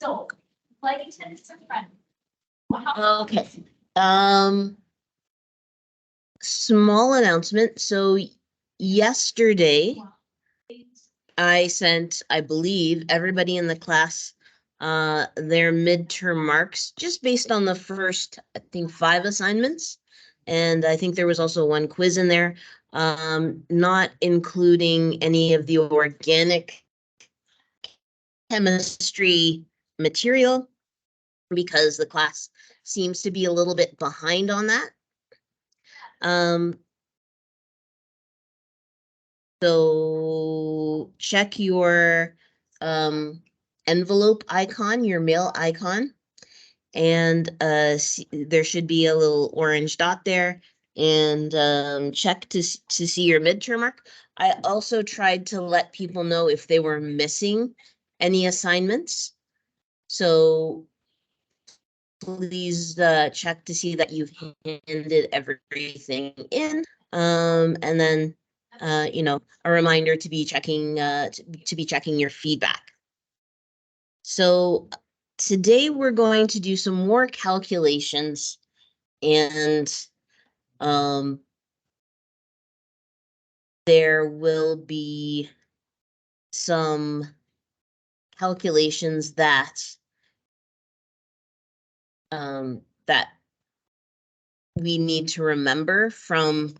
So, flight attendants are friendly. Okay. Small announcement. So yesterday I sent, I believe, everybody in the class their midterm marks just based on the first, I think, 5 assignments. And I think there was also one quiz in there, not including any of the organic chemistry material because the class seems to be a little bit behind on that. So check your envelope icon, your mail icon, and there should be a little orange dot there, and check to see your midterm mark. I also tried to let people know if they were missing any assignments. So please check to see that you've handed everything in, and then you know, a reminder to be checking your feedback. So today we're going to do some more calculations, and there will be some calculations that that we need to remember from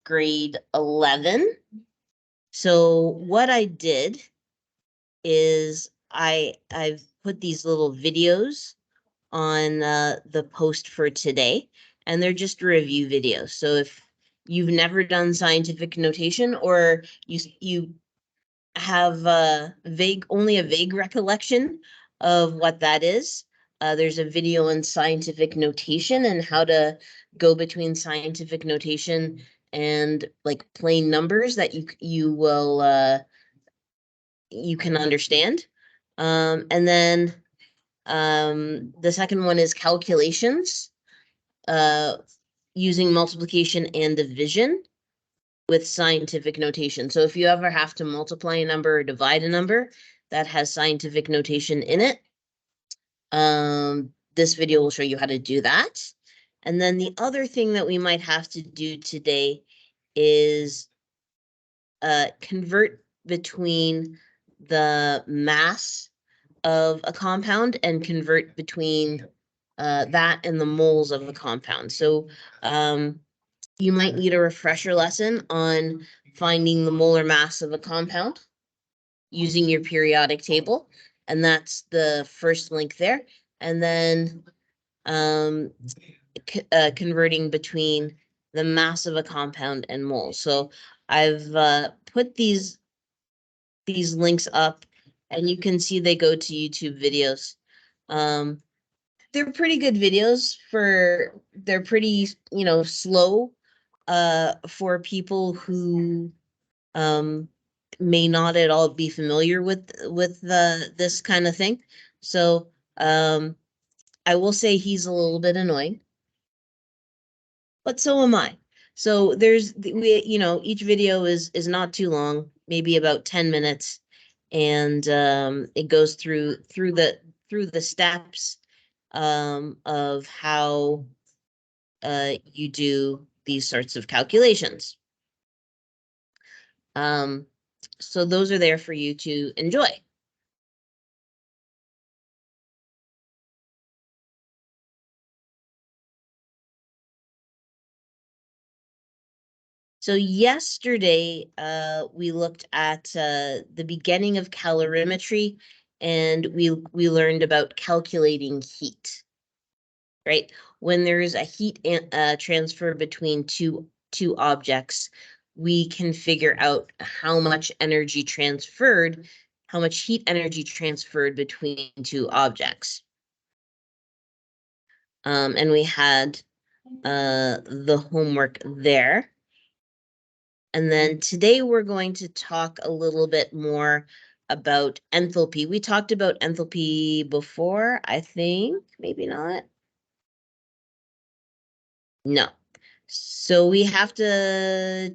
grade 11. So what I did is I've put these little videos on the post for today, and they're just review videos. So if you've never done scientific notation, or you have only a vague recollection of what that is, there's a video on scientific notation and how to go between scientific notation and like plain numbers that you can understand. And then the second one is calculations using multiplication and division with scientific notation. So if you ever have to multiply a number or divide a number that has scientific notation in it, this video will show you how to do that. And then the other thing that we might have to do today is convert between the mass of a compound and convert between that and the moles of a compound. So you might need a refresher lesson on finding the molar mass of a compound using your periodic table. And that's the first link there. And then converting between the mass of a compound and moles. So I've put these links up, and you can see they go to YouTube videos. They're pretty good videos they're pretty, slow for people who may not at all be familiar with this kind of thing. So I will say he's a little bit annoying, but so am I. So each video is not too long, maybe about 10 minutes, and it goes through the steps of how you do these sorts of calculations. So those are there for you to enjoy. So yesterday, we looked at the beginning of calorimetry, and we learned about calculating heat, right? When there's a heat transfer between two objects, we can figure out how much heat energy transferred between two objects. And we had the homework there. And then today we're going to talk a little bit more about enthalpy. We talked about enthalpy before, I think, maybe not. No. So we have to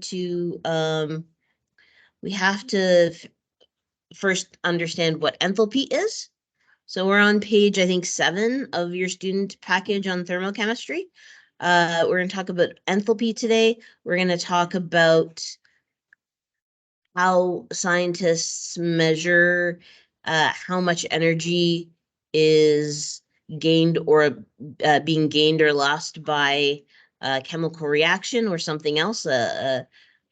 first understand what enthalpy is, So we're on page, I think, 7 of your student package on thermochemistry. We're going to talk about enthalpy today. We're going to talk about how scientists measure how much energy is gained or being gained or lost by a chemical reaction or something else. We're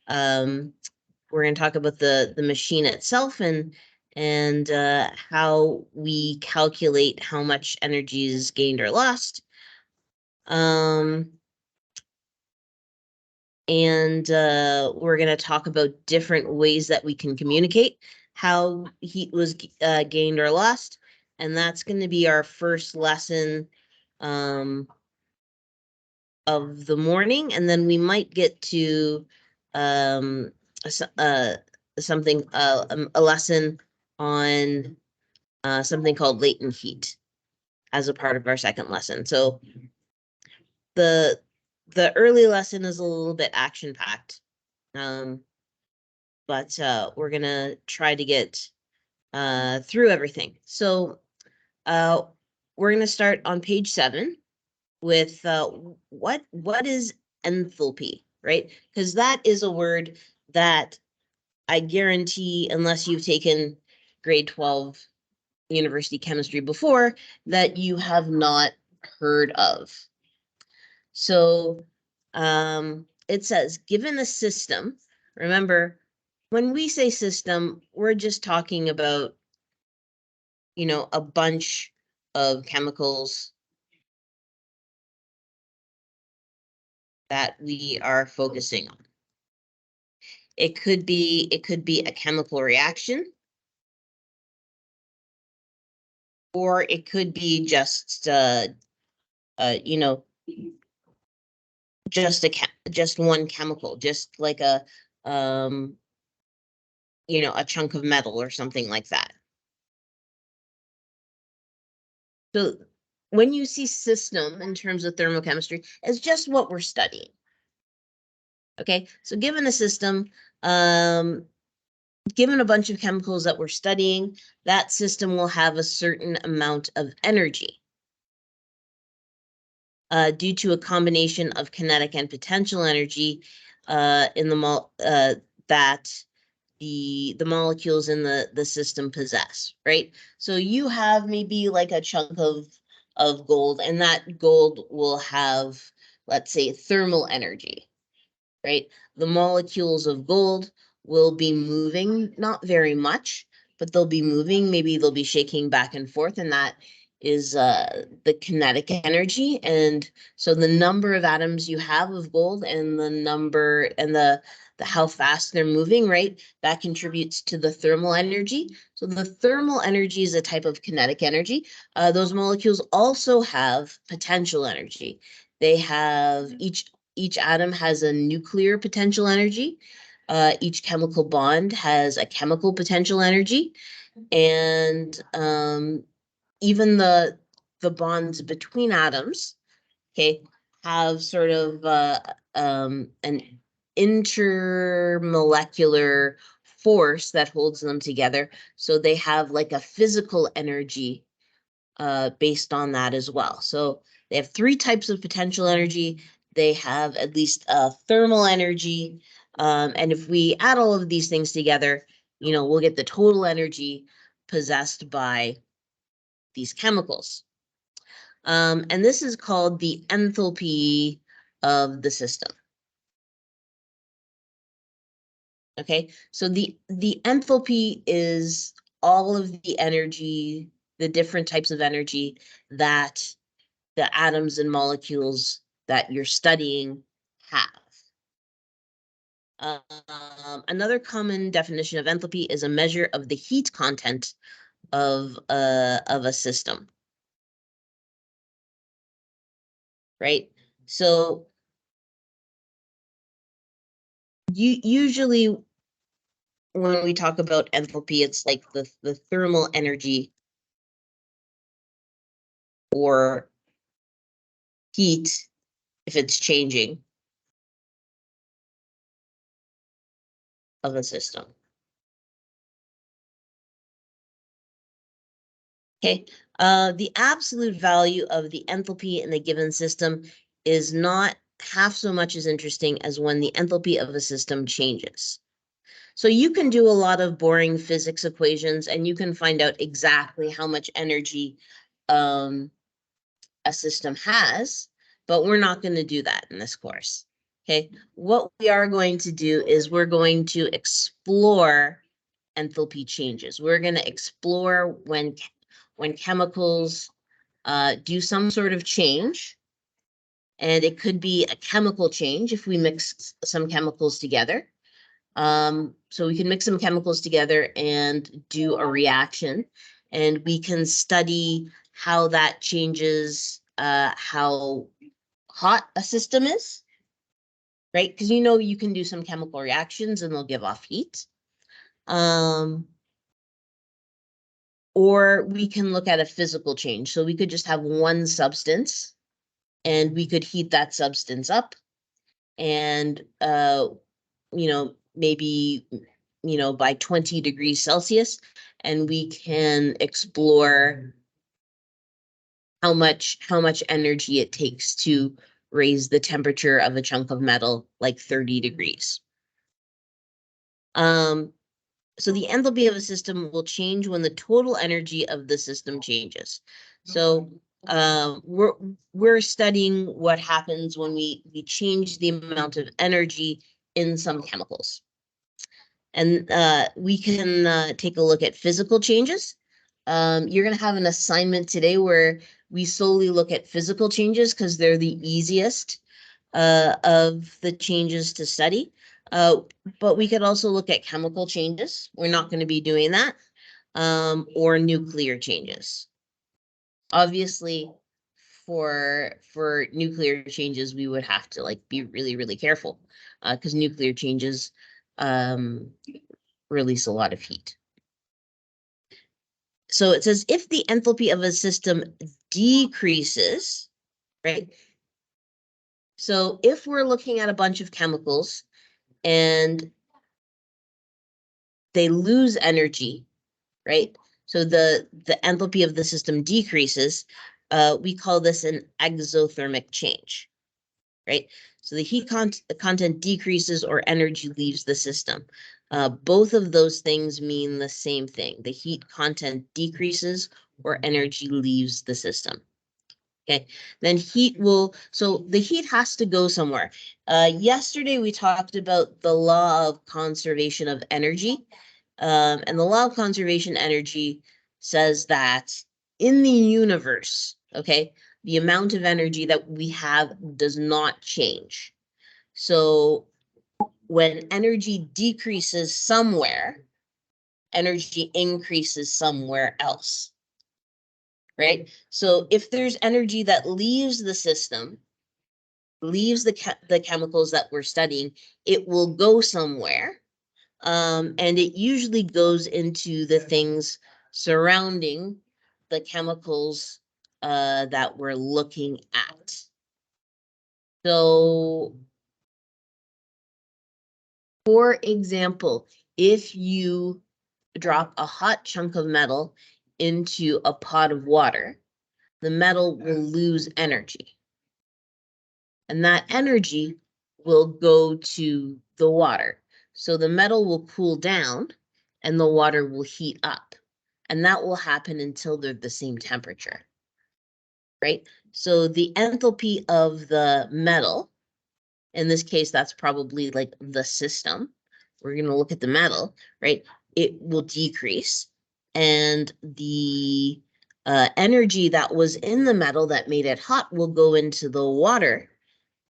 going to talk about the machine itself and how we calculate how much energy is gained or lost. And we're going to talk about different ways that we can communicate how heat was gained or lost. And that's going to be our first lesson of the morning. And then we might get to something, a lesson on something called latent heat as a part of our second lesson. So the early lesson is a little bit action packed. But we're gonna try to get through everything. So we're gonna start on page 7 with what is enthalpy, right? Because that is a word that I guarantee, unless you've taken grade 12 university chemistry before, that you have not heard of. So it says, given a system, remember, when we say system, we're just talking about, a bunch of chemicals that we are focusing on. It could be a chemical reaction, or it could be just just one chemical, just like a a chunk of metal or something like that. So when you see system in terms of thermochemistry, it's just what we're studying. Okay, so given a system, given a bunch of chemicals that we're studying, that system will have a certain amount of energy due to a combination of kinetic and potential energy in that the molecules in the system possess, right? So you have maybe like a chunk of gold, and that gold will have, let's say, thermal energy, right? The molecules of gold will be moving, not very much, but they'll be moving. Maybe they'll be shaking back and forth, and that is the kinetic energy. And so the number of atoms you have of gold and the number and the how fast they're moving, right? That contributes to the thermal energy. So the thermal energy is a type of kinetic energy. Those molecules also have potential energy. They have each atom has a nuclear potential energy. Each chemical bond has a chemical potential energy, and even the bonds between atoms, okay, have sort of an intermolecular force that holds them together. So they have like a physical energy based on that as well. So they have 3 types of potential energy. They have at least thermal energy. And if we add all of these things together, we'll get the total energy possessed by these chemicals. And this is called the enthalpy of the system. Okay, so the enthalpy is all of the energy, the different types of energy that the atoms and molecules that you're studying have. Another common definition of enthalpy is a measure of the heat content of a system, right? So usually when we talk about enthalpy, it's like the thermal energy or heat if it's changing of a system. Okay, the absolute value of the enthalpy in a given system is not half so much as interesting as when the enthalpy of a system changes. So you can do a lot of boring physics equations and you can find out exactly how much energy a system has, but we're not going to do that in this course. Okay, what we are going to do is we're going to explore enthalpy changes. We're going to explore when chemicals do some sort of change, and it could be a chemical change if we mix some chemicals together. So we can mix some chemicals together and do a reaction, and we can study how that changes how hot a system is, right? Because you can do some chemical reactions and they'll give off heat. Or we can look at a physical change. So we could just have one substance and we could heat that substance up and, maybe, by 20 degrees Celsius, and we can explore how much energy it takes to raise the temperature of a chunk of metal like 30 degrees. So the enthalpy of a system will change when the total energy of the system changes. So we're studying what happens when we change the amount of energy in some chemicals. And we can take a look at physical changes. You're going to have an assignment today where we solely look at physical changes because they're the easiest of the changes to study. But we could also look at chemical changes. We're not going to be doing that. Or nuclear changes. Obviously, for nuclear changes, we would have to be really, really careful because nuclear changes release a lot of heat. So it says if the enthalpy of a system decreases, right? So if we're looking at a bunch of chemicals and they lose energy, right? So the enthalpy of the system decreases, we call this an exothermic change, right? So the heat content decreases or energy leaves the system. Both of those things mean the same thing. The heat content decreases or energy leaves the system. Okay, then so the heat has to go somewhere. Yesterday we talked about the law of conservation of energy. And the law of conservation energy says that in the universe, okay, the amount of energy that we have does not change. So when energy decreases somewhere, energy increases somewhere else, right? So if there's energy that leaves the system, leaves the chemicals that we're studying, it will go somewhere. And it usually goes into the things surrounding the chemicals that we're looking at. So, for example, if you drop a hot chunk of metal into a pot of water, the metal will lose energy. And that energy will go to the water. So the metal will cool down and the water will heat up. And that will happen until they're the same temperature, right? So the enthalpy of the metal, in this case, that's probably like the system. We're going to look at the metal, right? It will decrease. And the energy that was in the metal that made it hot will go into the water,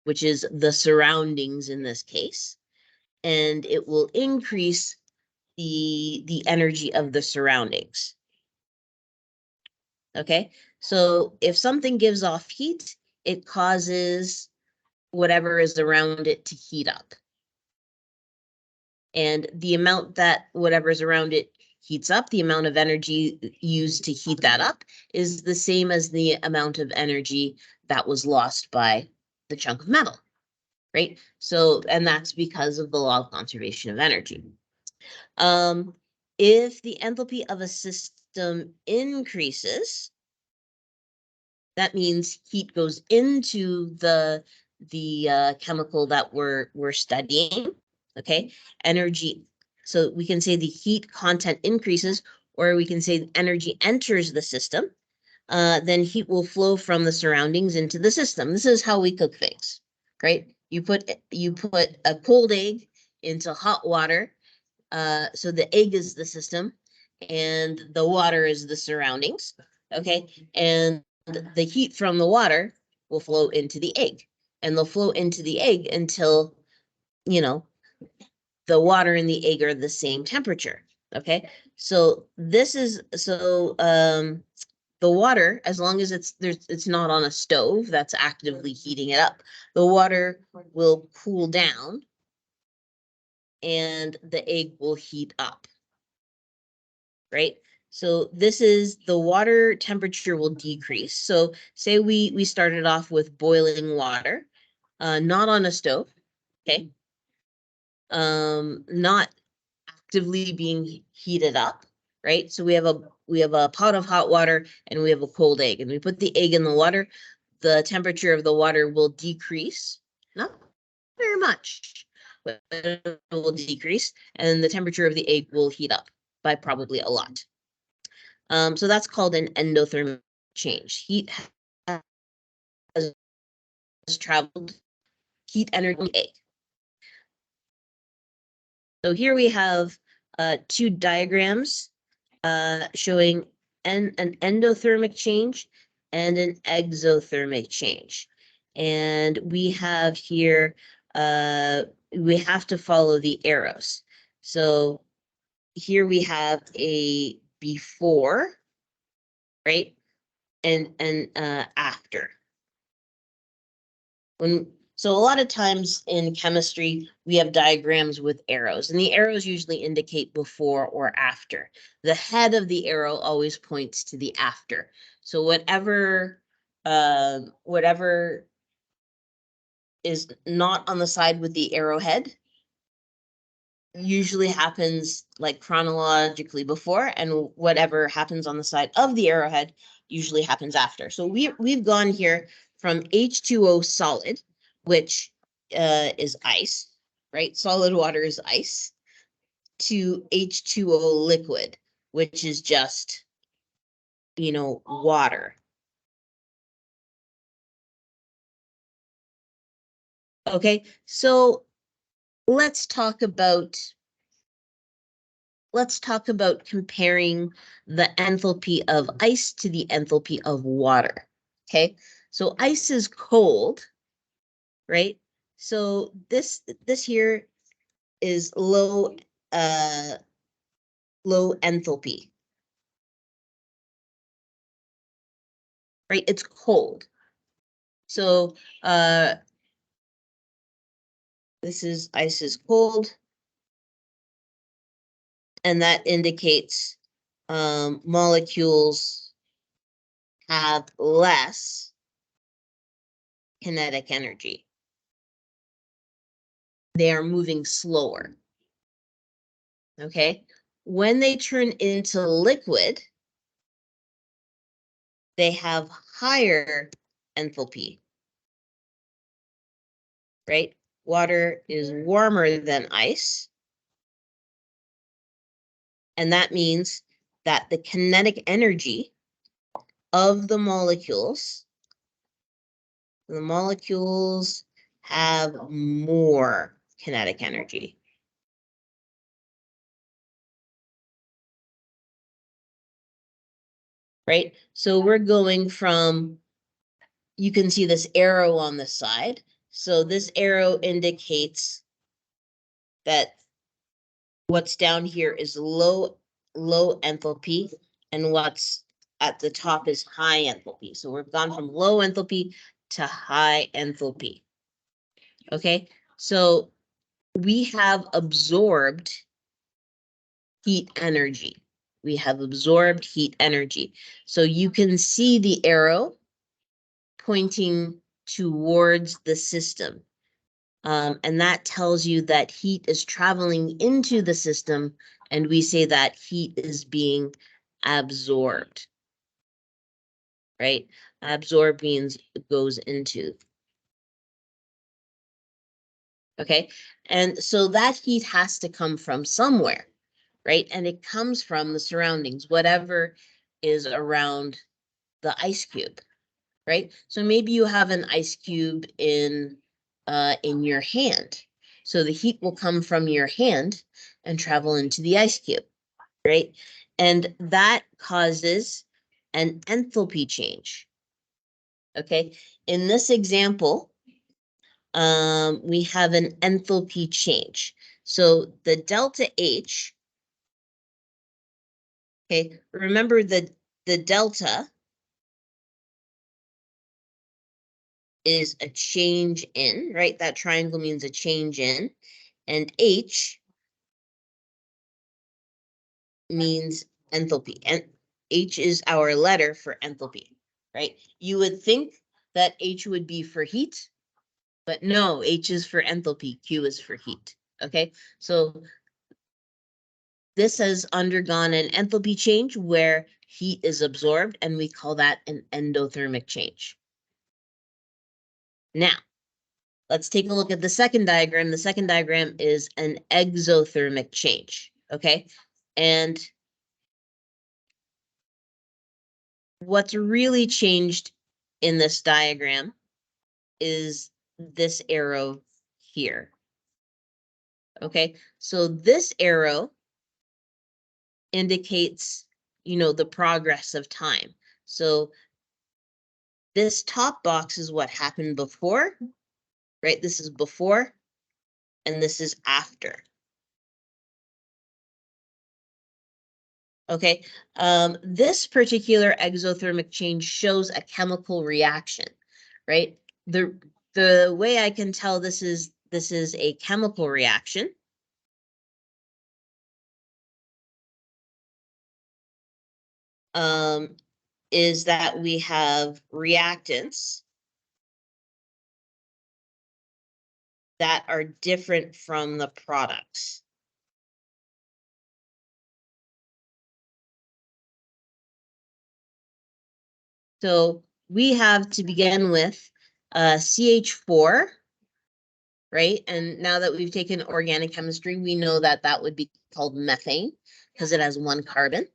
which is the surroundings in this case. And it will increase the energy of the surroundings. Okay, so if something gives off heat, it causes whatever is around it to heat up. And the amount that whatever's around it heats up, the amount of energy used to heat that up is the same as the amount of energy that was lost by the chunk of metal, right? So, and that's because of the law of conservation of energy. If the enthalpy of a system, system increases, that means heat goes into the chemical that we're studying. Okay, energy. So we can say the heat content increases, or we can say energy enters the system. Then heat will flow from the surroundings into the system. This is how we cook things, right? You put a cold egg into hot water. So the egg is the system, and the water is the surroundings. Okay, and the heat from the water will flow into the egg, and they'll flow into the egg until, you know, the water and the egg are the same temperature. Okay, so this is the water, as long as it's not on a stove that's actively heating it up, the water will cool down and the egg will heat up, right? So this is the water temperature will decrease. So say we started off with boiling water, not on a stove, okay? Not actively being heated up, right? So we have a pot of hot water and we have a cold egg, and we put the egg in the water. The temperature of the water will decrease, not very much, but it will decrease, and the temperature of the egg will heat up by probably a lot. So that's called an endothermic change. Heat has traveled, heat energy egg. So here we have two diagrams showing an endothermic change and an exothermic change. And we have here, we have to follow the arrows. So here we have a before, right? And after. So a lot of times in chemistry, we have diagrams with arrows, and the arrows usually indicate before or after. The head of the arrow always points to the after. So whatever is not on the side with the arrowhead usually happens like chronologically before, and whatever happens on the side of the arrowhead usually happens after. So we've gone here from H2O solid, which is ice, right? Solid water is ice, to H2O liquid, which is just, water. Okay, so let's talk about comparing the enthalpy of ice to the enthalpy of water. Okay, so ice is cold, right? So this here is low enthalpy, right? It's cold. So this is ice is cold, and that indicates molecules have less kinetic energy. They are moving slower. Okay, when they turn into liquid, they have higher enthalpy, right? Water is warmer than ice, and that means that the kinetic energy of the molecules have more kinetic energy. Right? So we're going from, you can see this arrow on the side. So this arrow indicates that what's down here is low enthalpy, and what's at the top is high enthalpy. So we've gone from low enthalpy to high enthalpy. Okay, so we have absorbed heat energy. We have absorbed heat energy. So you can see the arrow pointing towards the system. And that tells you that heat is traveling into the system, and we say that heat is being absorbed, right? Absorb means it goes into. Okay, and so that heat has to come from somewhere, right? And it comes from the surroundings, whatever is around the ice cube, right? So maybe you have an ice cube in your hand. So the heat will come from your hand and travel into the ice cube, right? And that causes an enthalpy change. Okay, in this example, we have an enthalpy change. So the delta H, okay, remember the delta is a change in, right? That triangle means a change in, and H means enthalpy. And H is our letter for enthalpy, right? You would think that H would be for heat, but no, H is for enthalpy, Q is for heat. Okay, so this has undergone an enthalpy change where heat is absorbed, and we call that an endothermic change. Now, let's take a look at the second diagram. The second diagram is an exothermic change, okay? And what's really changed in this diagram is this arrow here, okay? So this arrow indicates, the progress of time. So this top box is what happened before, right? This is before, and this is after. Okay, this particular exothermic change shows a chemical reaction, right? The way I can tell this is a chemical reaction is that we have reactants that are different from the products. So we have, to begin with, CH4, right? And now that we've taken organic chemistry, we know that that would be called methane because it has one carbon.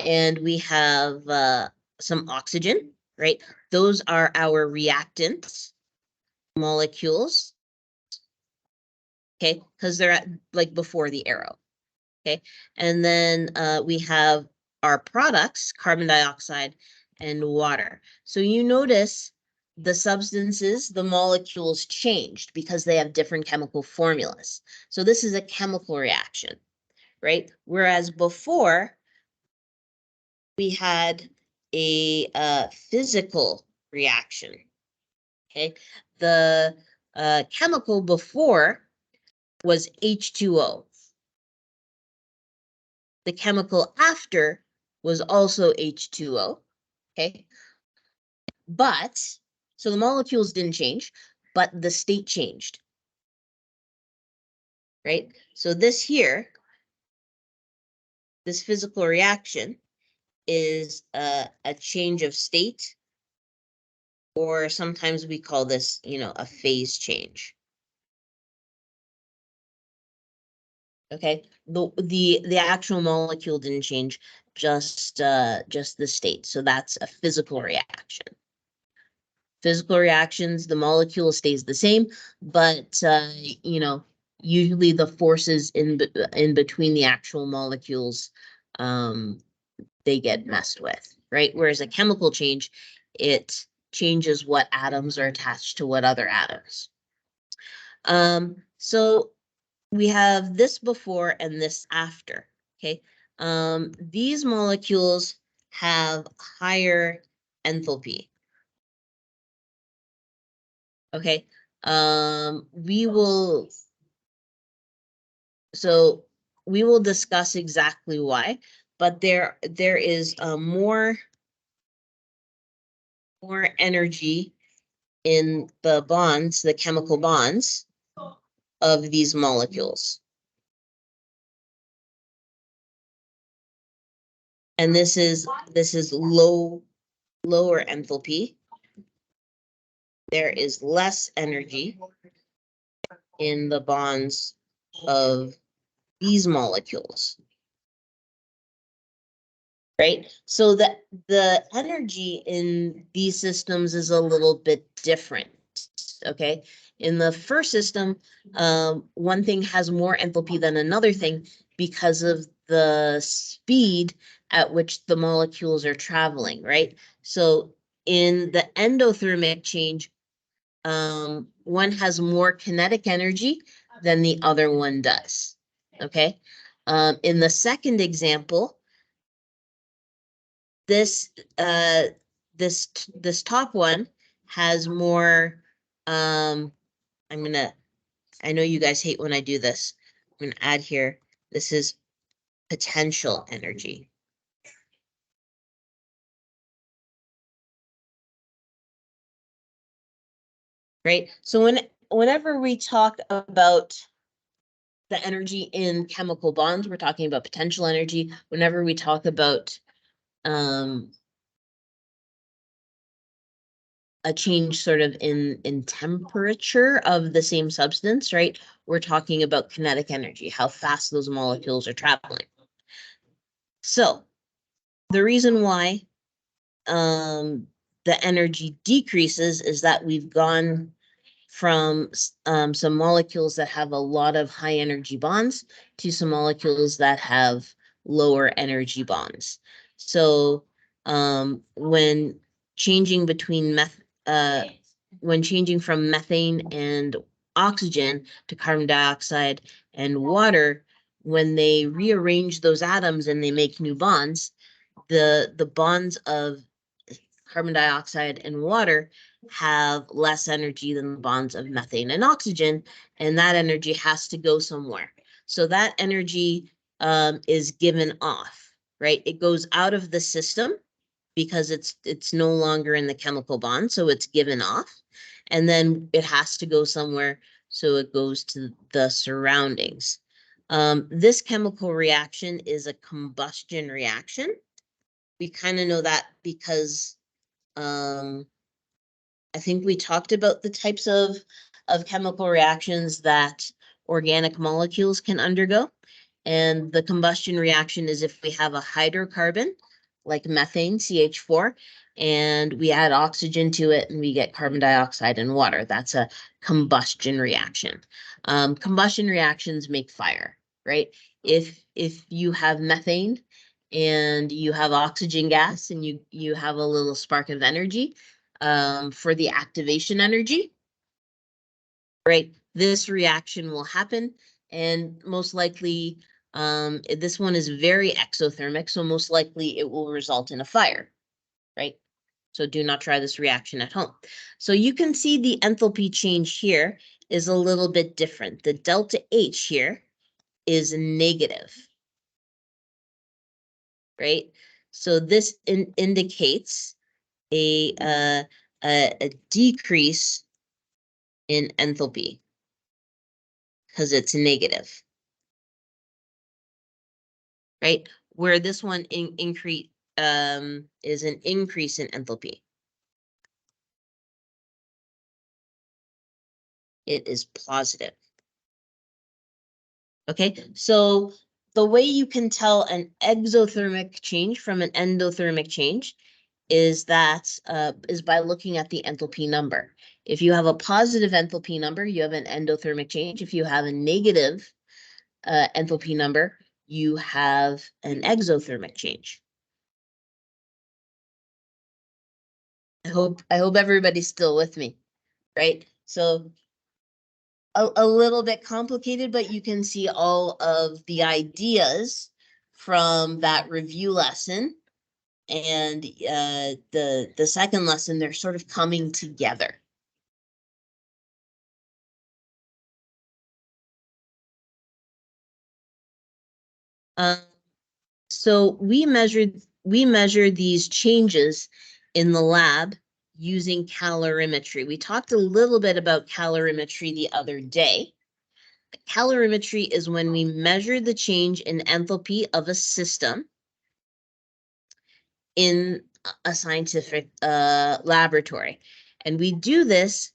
And we have some oxygen, right? Those are our reactants molecules, okay? Because they're at, like, before the arrow, okay? And then we have our products, carbon dioxide and water. So you notice the substances, the molecules changed because they have different chemical formulas. So this is a chemical reaction, right? Whereas before, we had a physical reaction, okay? The chemical before was H2O. The chemical after was also H2O, okay? But, so the molecules didn't change, but the state changed, right? So this here, this physical reaction is a change of state, or sometimes we call this, a phase change. Okay, the actual molecule didn't change, just the state. So that's a physical reaction. Physical reactions, the molecule stays the same, but usually the forces in between the actual molecules, they get messed with, right? Whereas a chemical change, it changes what atoms are attached to what other atoms. So we have this before and this after, okay? These molecules have higher enthalpy, okay? So we will discuss exactly why, but there is more energy in the bonds, the chemical bonds of these molecules. And this is lower enthalpy. There is less energy in the bonds of these molecules. Right? So the energy in these systems is a little bit different. Okay. In the first system, one thing has more enthalpy than another thing because of the speed at which the molecules are traveling, right? So in the endothermic change, one has more kinetic energy than the other one does. Okay. In the second example, this this top one has more I know you guys hate when I do this. I'm gonna add here, this is potential energy. Right? So whenever we talk about the energy in chemical bonds, we're talking about potential energy. Whenever we talk about a change sort of in temperature of the same substance, right? We're talking about kinetic energy, how fast those molecules are traveling. So the reason why the energy decreases is that we've gone from some molecules that have a lot of high energy bonds to some molecules that have lower energy bonds. So when changing between when changing from methane and oxygen to carbon dioxide and water, when they rearrange those atoms and they make new bonds, the bonds of carbon dioxide and water have less energy than the bonds of methane and oxygen, and that energy has to go somewhere. So that energy is given off, right? It goes out of the system because it's no longer in the chemical bond, so it's given off, and then it has to go somewhere, so it goes to the surroundings. This chemical reaction is a combustion reaction. We kind of know that because I think we talked about the types of chemical reactions that organic molecules can undergo. And the combustion reaction is if we have a hydrocarbon, like methane, CH4, and we add oxygen to it and we get carbon dioxide and water. That's a combustion reaction. Combustion reactions make fire, right? If you have methane and you have oxygen gas and you have a little spark of energy, for the activation energy, right? This reaction will happen, and most likely, this one is very exothermic, so most likely it will result in a fire, right? So do not try this reaction at home. So you can see the enthalpy change here is a little bit different. The delta H here is negative, right? So this indicates a decrease in enthalpy because it's negative, right? Where this one increase is an increase in enthalpy. It is positive. Okay, so the way you can tell an exothermic change from an endothermic change is by looking at the enthalpy number. If you have a positive enthalpy number, you have an endothermic change. If you have a negative enthalpy number, you have an exothermic change. I hope everybody's still with me, right? So a little bit complicated, but you can see all of the ideas from that review lesson and the second lesson. They're sort of coming together. So we measured these changes in the lab using calorimetry. We talked a little bit about calorimetry the other day. Calorimetry is when we measure the change in enthalpy of a system in a scientific laboratory. And we do this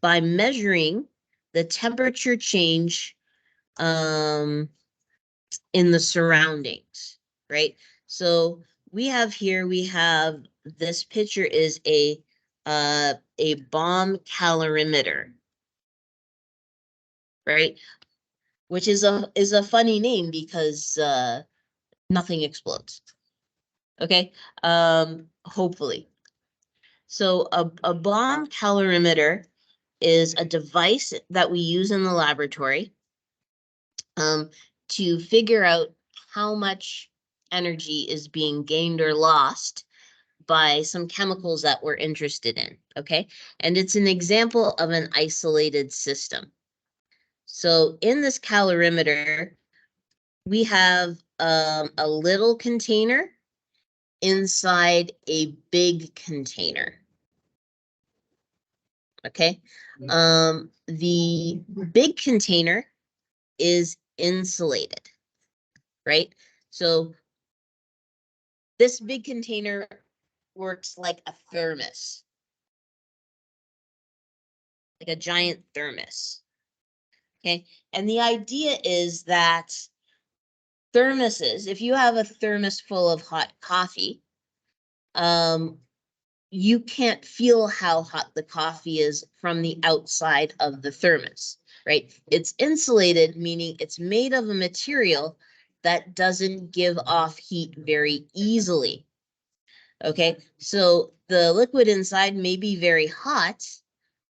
by measuring the temperature change in the surroundings, right? So we have this picture is a bomb calorimeter, right? Which is a funny name because nothing explodes. Okay, hopefully. So a bomb calorimeter is a device that we use in the laboratory to figure out how much energy is being gained or lost by some chemicals that we're interested in, okay? And it's an example of an isolated system. So in this calorimeter, we have a little container inside a big container. Okay. The big container is insulated, right? So this big container works like a thermos, like a giant thermos. Okay. And the idea is that thermoses, if you have a thermos full of hot coffee, you can't feel how hot the coffee is from the outside of the thermos, right? It's insulated, meaning it's made of a material that doesn't give off heat very easily. Okay, so the liquid inside may be very hot,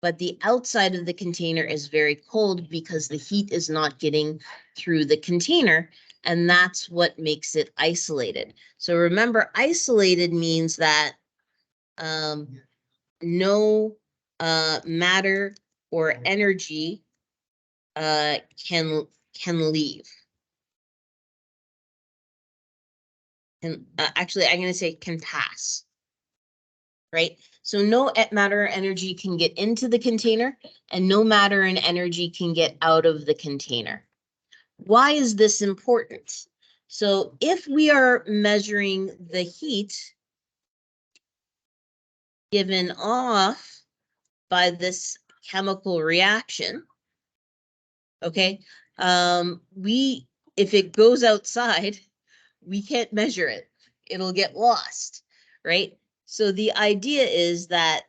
but the outside of the container is very cold because the heat is not getting through the container, and that's what makes it isolated. So remember, isolated means that no matter or energy can leave. And actually, I'm going to say can pass, right? So no matter or energy can get into the container, and no matter and energy can get out of the container. Why is this important? So if we are measuring the heat given off by this chemical reaction, okay, if it goes outside, we can't measure it. It'll get lost, right? So the idea is that,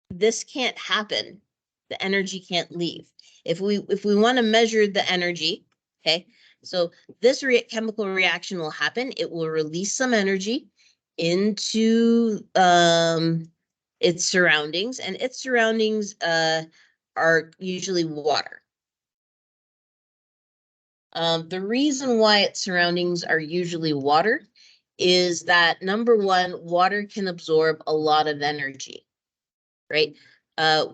this can't happen. The energy can't leave. If we want to measure the energy, okay, so this chemical reaction will happen. It will release some energy into its surroundings, and its surroundings are usually water. The reason why its surroundings are usually water is that, number one, water can absorb a lot of energy, right?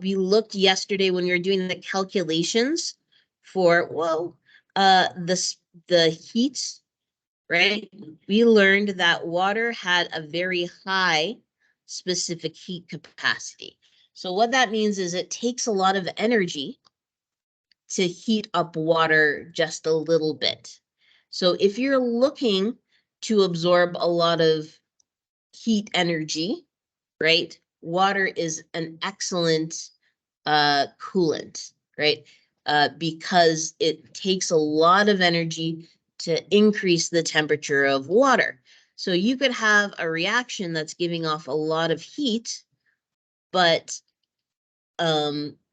We looked yesterday when we were doing the calculations for, the heat, right? We learned that water had a very high specific heat capacity. So what that means is it takes a lot of energy to heat up water just a little bit. So if you're looking to absorb a lot of heat energy, right? Water is an excellent coolant, right? Because it takes a lot of energy to increase the temperature of water. So you could have a reaction that's giving off a lot of heat, but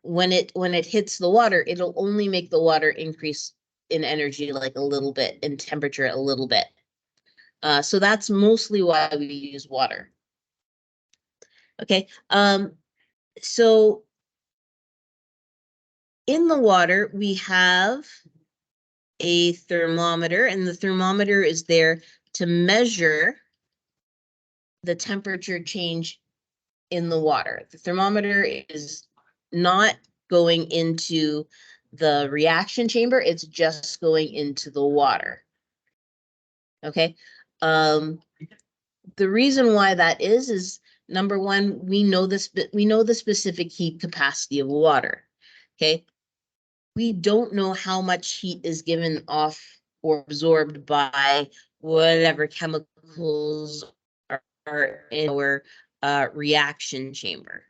when it hits the water, it'll only make the water increase in energy like a little bit, in temperature a little bit. So that's mostly why we use water. Okay, so in the water, we have a thermometer, and the thermometer is there to measure the temperature change in the water. The thermometer is not going into the reaction chamber, it's just going into the water. Okay. The reason why that is number one, we know the specific heat capacity of water. Okay. We don't know how much heat is given off or absorbed by whatever chemical chemicals are in our reaction chamber.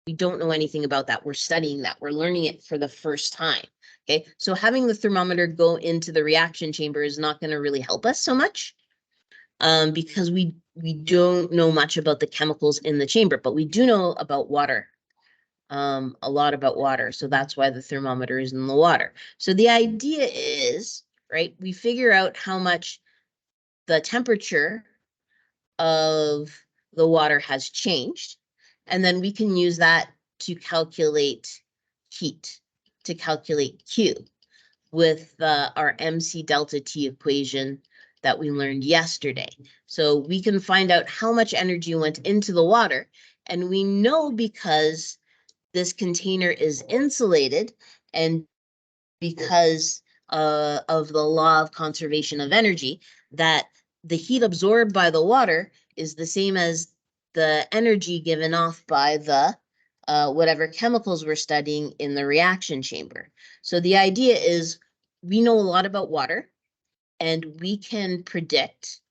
We don't know anything about that. We're studying that. We're learning it for the first time. Okay, so having the thermometer go into the reaction chamber is not going to really help us so much, because we don't know much about the chemicals in the chamber, but we do know about water, a lot about water. So that's why the thermometer is in the water. So the idea is, right, we figure out how much the temperature of the water has changed, and then we can use that to calculate heat, to calculate Q with our MC delta T equation that we learned yesterday. So we can find out how much energy went into the water, and we know because this container is insulated and because of the law of conservation of energy, that the heat absorbed by the water is the same as the energy given off by the whatever chemicals we're studying in the reaction chamber. So the idea is we know a lot about water, and we can predict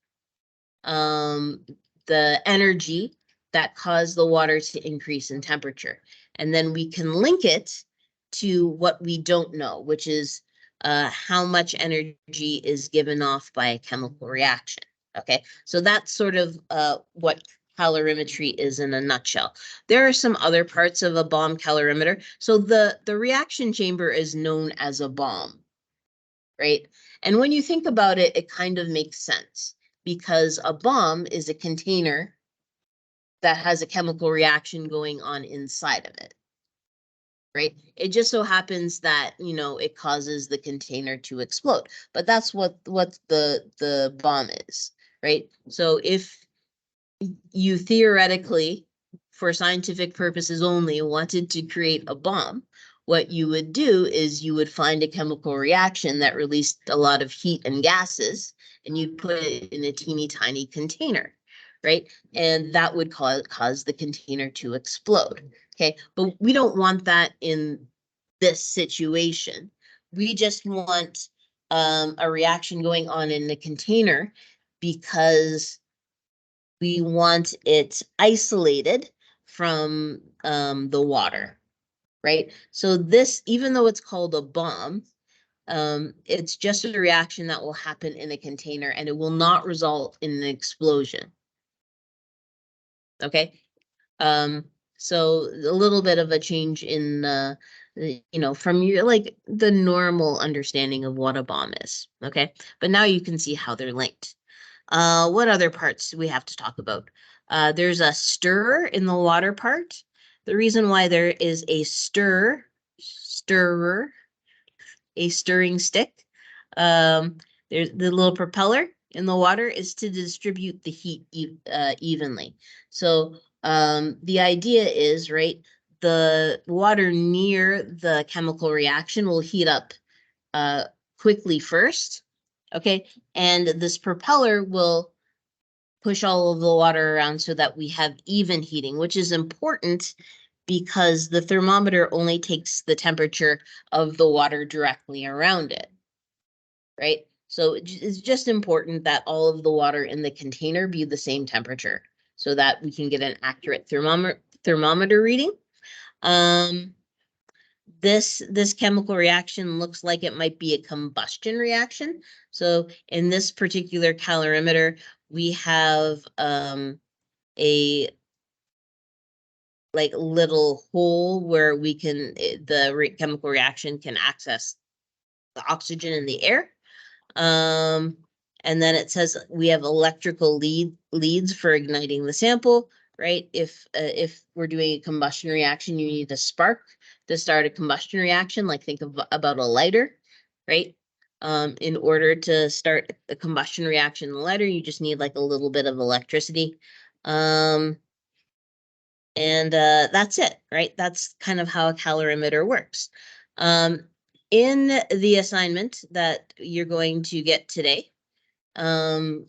the energy that caused the water to increase in temperature. And then we can link it to what we don't know, which is how much energy is given off by a chemical reaction. Okay, so that's sort of what calorimetry is in a nutshell. There are some other parts of a bomb calorimeter. So the reaction chamber is known as a bomb, right? And when you think about it, it kind of makes sense, because a bomb is a container that has a chemical reaction going on inside of it, right? It just so happens that, you know, it causes the container to explode, but that's what the bomb is, right? So if you theoretically, for scientific purposes only, wanted to create a bomb, what you would do is you would find a chemical reaction that released a lot of heat and gases, and you'd put it in a teeny tiny container, right? And that would cause the container to explode. Okay, but we don't want that in this situation. We just want a reaction going on in the container because we want it isolated from the water, right? So this, even though it's called a bomb, it's just a reaction that will happen in a container, and it will not result in an explosion. Okay, so a little bit of a change in you know, from your like the normal understanding of what a bomb is. Okay, but now you can see how they're linked. What other parts do we have to talk about? There's a stirrer in the water part. The reason why there is a stirrer, a stirring stick, there's the little propeller in the water is to distribute the heat evenly. So the idea is, right, the water near the chemical reaction will heat up quickly first, okay? And this propeller will push all of the water around so that we have even heating, which is important because the thermometer only takes the temperature of the water directly around it, right? So it's just important that all of the water in the container be the same temperature so that we can get an accurate thermometer reading. This chemical reaction looks like it might be a combustion reaction. So in this particular calorimeter, we have a like little hole where we can the chemical reaction can access the oxygen in the air. And then it says we have electrical leads for igniting the sample, right? If we're doing a combustion reaction, you need a spark to start a combustion reaction, like think of about a lighter, right? In order to start a combustion reaction in the lighter, you just need like a little bit of electricity. And that's it, right? That's kind of how a calorimeter works. In the assignment that you're going to get today,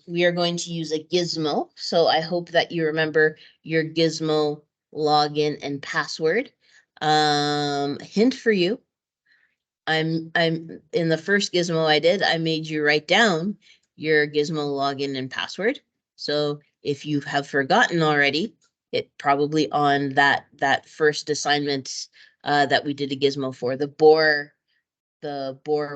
we are going to use a gizmo. So I hope that you remember your gizmo login and password. Hint for you. I'm in the first gizmo I did, I made you write down your Gizmo login and password. So if you have forgotten already, it probably on that first assignment that we did a Gizmo for, the Bohr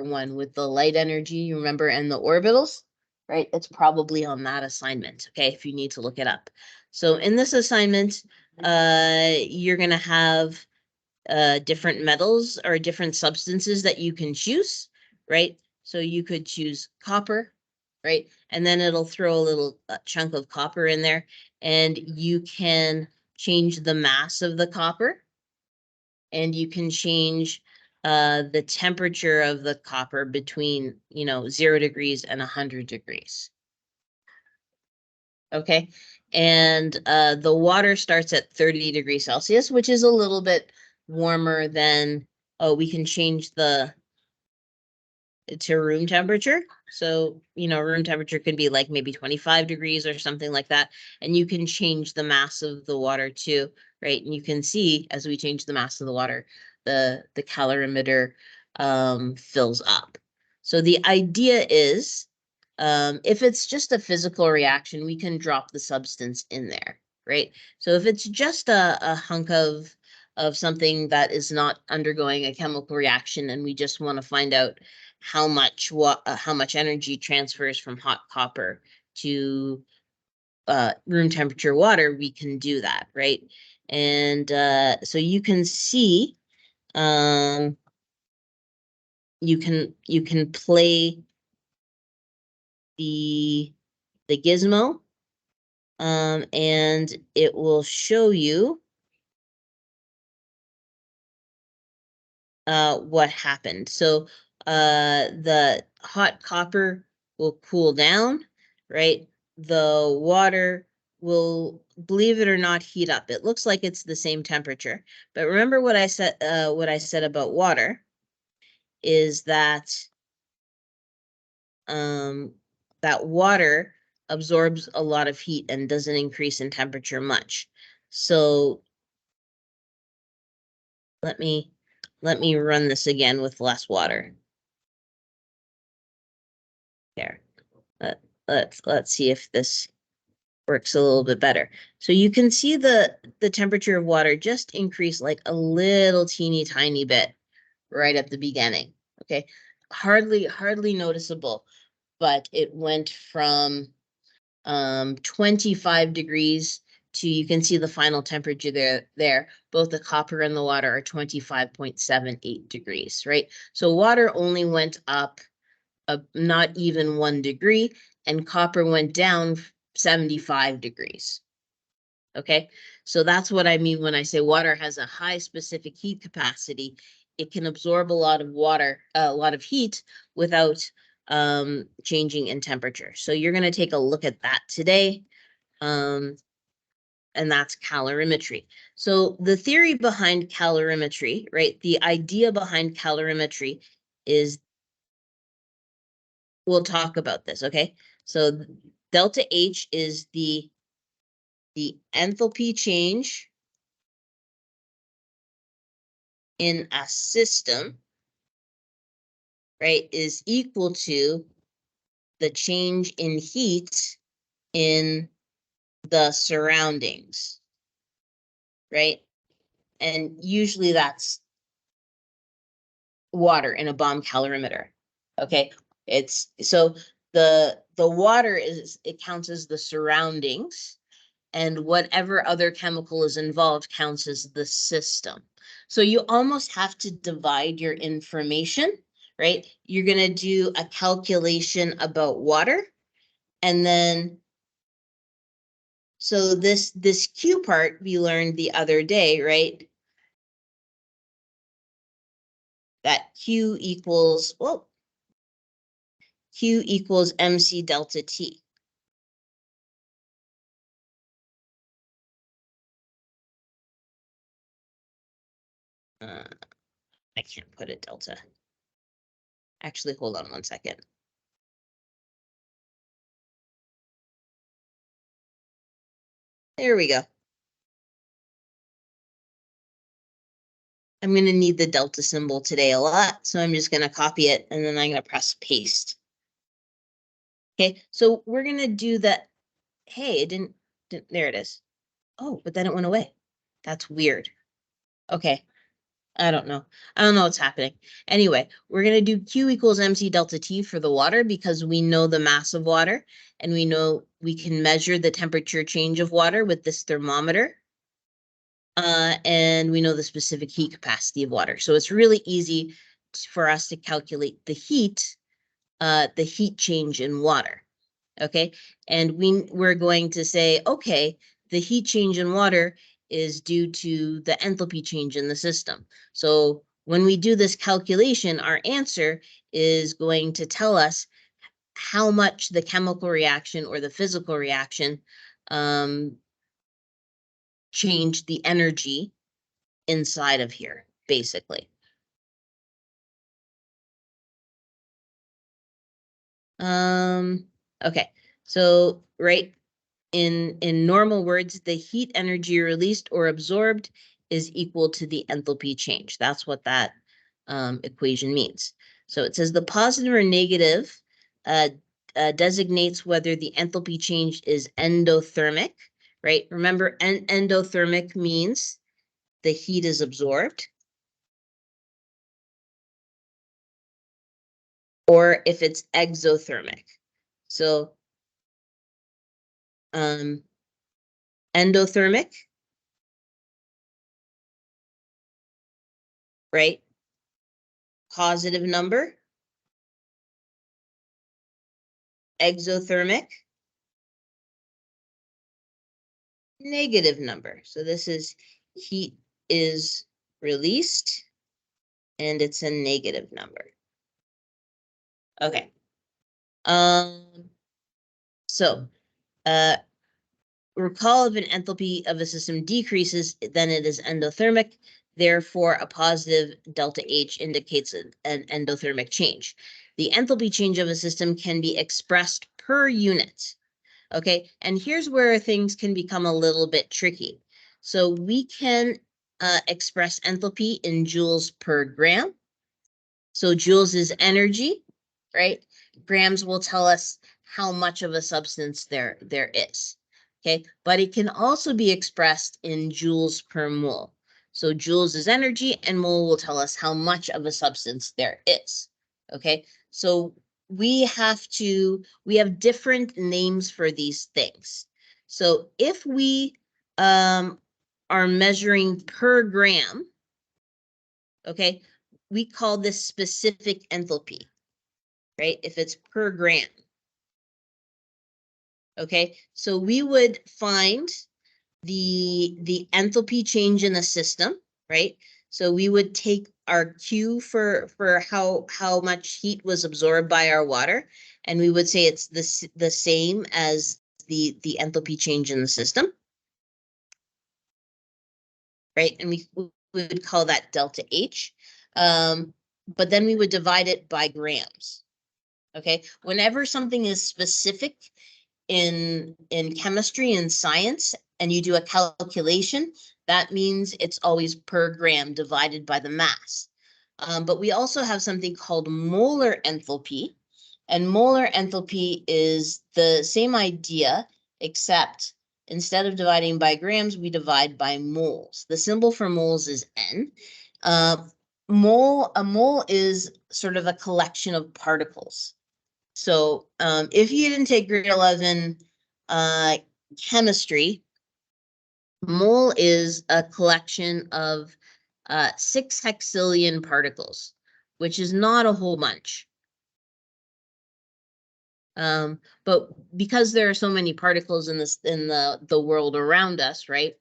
one with the light energy, you remember, and the orbitals, right? It's probably on that assignment, okay, if you need to look it up. So in this assignment, you're gonna have different metals or different substances that you can choose, right? So you could choose copper, right? And then it'll throw a little chunk of copper in there, and you can change the mass of the copper, and you can change the temperature of the copper between, 0 degrees and 100 degrees. Okay, and the water starts at 30 degrees Celsius, which is a little bit warmer than, oh, we can change to room temperature. So, room temperature could be like maybe 25 degrees or something like that. And you can change the mass of the water too, right? And you can see as we change the mass of the water, the calorimeter fills up. So the idea is, if it's just a physical reaction, we can drop the substance in there, right? So if it's just a hunk of something that is not undergoing a chemical reaction, and we just want to find out how much energy transfers from hot copper to room temperature water, we can do that, right? And so you can see, you can play the gizmo, and it will show you what happened. So the hot copper will cool down, right? The water will, believe it or not, heat up. It looks like it's the same temperature, but remember what I said about water is that that water absorbs a lot of heat and doesn't increase in temperature much. So let me run this again with less water. There. Let's see if this works a little bit better. So you can see the temperature of water just increase like a little teeny tiny bit right at the beginning. Okay, hardly noticeable, but it went from 25 degrees to, you can see the final temperature there. Both the copper and the water are 25.78 degrees, right? So water only went up not even 1 degree, and copper went down 75 degrees. Okay, so that's what I mean when I say water has a high specific heat capacity. It can absorb a lot of water, a lot of heat without changing in temperature. So you're going to take a look at that today. And that's calorimetry. So the theory behind calorimetry, right? The idea behind calorimetry is, we'll talk about this, okay? So delta H is the enthalpy change in a system, right, is equal to the change in heat in the surroundings, right? And usually that's water in a bomb calorimeter. Okay, it's so the water it counts as the surroundings, and whatever other chemical is involved counts as the system. So you almost have to divide your information, right? You're going to do a calculation about water, and then so this Q part we learned the other day, right? That Q equals, well, Q equals MC delta T. I can't put a delta. Actually, hold on 1 second. There we go. I'm going to need the delta symbol today a lot, so I'm just going to copy it, and then I'm going to press paste. Okay, so we're gonna do that. Hey, it didn't, there it is. Oh, but then it went away. That's weird. Okay, I don't know. I don't know what's happening. Anyway, we're gonna do Q equals MC delta T for the water because we know the mass of water and we know we can measure the temperature change of water with this thermometer. And we know the specific heat capacity of water. So it's really easy for us to calculate the heat change in water. Okay, and we're going to say, okay, the heat change in water is due to the enthalpy change in the system. So when we do this calculation, our answer is going to tell us how much the chemical reaction or the physical reaction changed the energy inside of here, basically. Okay, so in normal words, the heat energy released or absorbed is equal to the enthalpy change. That's what that equation means. So it says the positive or negative designates whether the enthalpy change is endothermic, right? Remember, endothermic means the heat is absorbed. Or if it's exothermic. So endothermic, right? Positive number. Exothermic, negative number. So this is heat is released and it's a negative number. Okay. So recall if an enthalpy of a system decreases, then it is endothermic. Therefore, a positive delta H indicates an endothermic change. The enthalpy change of a system can be expressed per unit. Okay, and here's where things can become a little bit tricky. So we can express enthalpy in joules per gram. So joules is energy, right? Grams will tell us how much of a substance there is. Okay, but it can also be expressed in joules per mole. So joules is energy and mole will tell us how much of a substance there is. Okay, so we have different names for these things. So if we are measuring per gram, okay, we call this specific enthalpy, right? If it's per gram. Okay, so we would find the enthalpy change in the system, right? So we would take our Q for how much heat was absorbed by our water, and we would say it's the same as the enthalpy change in the system, right? And we would call that delta H. But then we would divide it by grams. Okay, whenever something is specific in chemistry and science and you do a calculation, that means it's always per gram divided by the mass. But we also have something called molar enthalpy, and molar enthalpy is the same idea, except instead of dividing by grams, we divide by moles. The symbol for moles is N. A mole is sort of a collection of particles. So if you didn't take grade 11 chemistry, mole is a collection of 6 hexillion particles, which is not a whole bunch. But because there are so many particles in the world around us, right?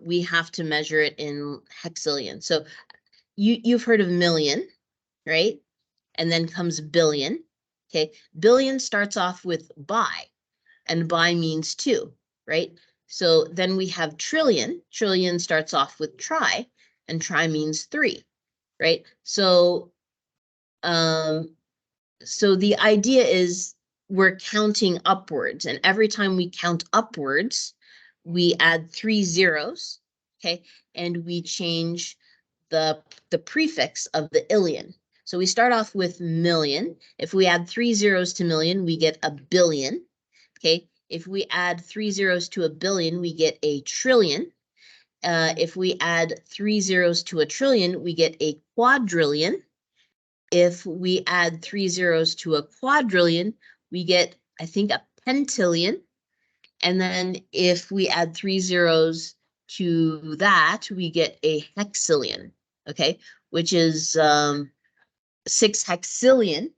We have to measure it in hexillion. So you've heard of million, right? And then comes billion. Okay, billion starts off with bi, and bi means 2, right? So then we have trillion. Trillion starts off with tri, and tri means 3, right? So so the idea is we're counting upwards, and every time we count upwards, we add 3 zeros, okay? And we change the prefix of the illion. So we start off with million. If we add 3 zeros to million, we get a billion. Okay. If we add 3 zeros to a billion, we get a trillion. If we add 3 zeros to a trillion, we get a quadrillion. If we add 3 zeros to a quadrillion, we get, I think, a pentillion. And then if we add 3 zeros to that, we get a hexillion, okay, which is 6 hexillion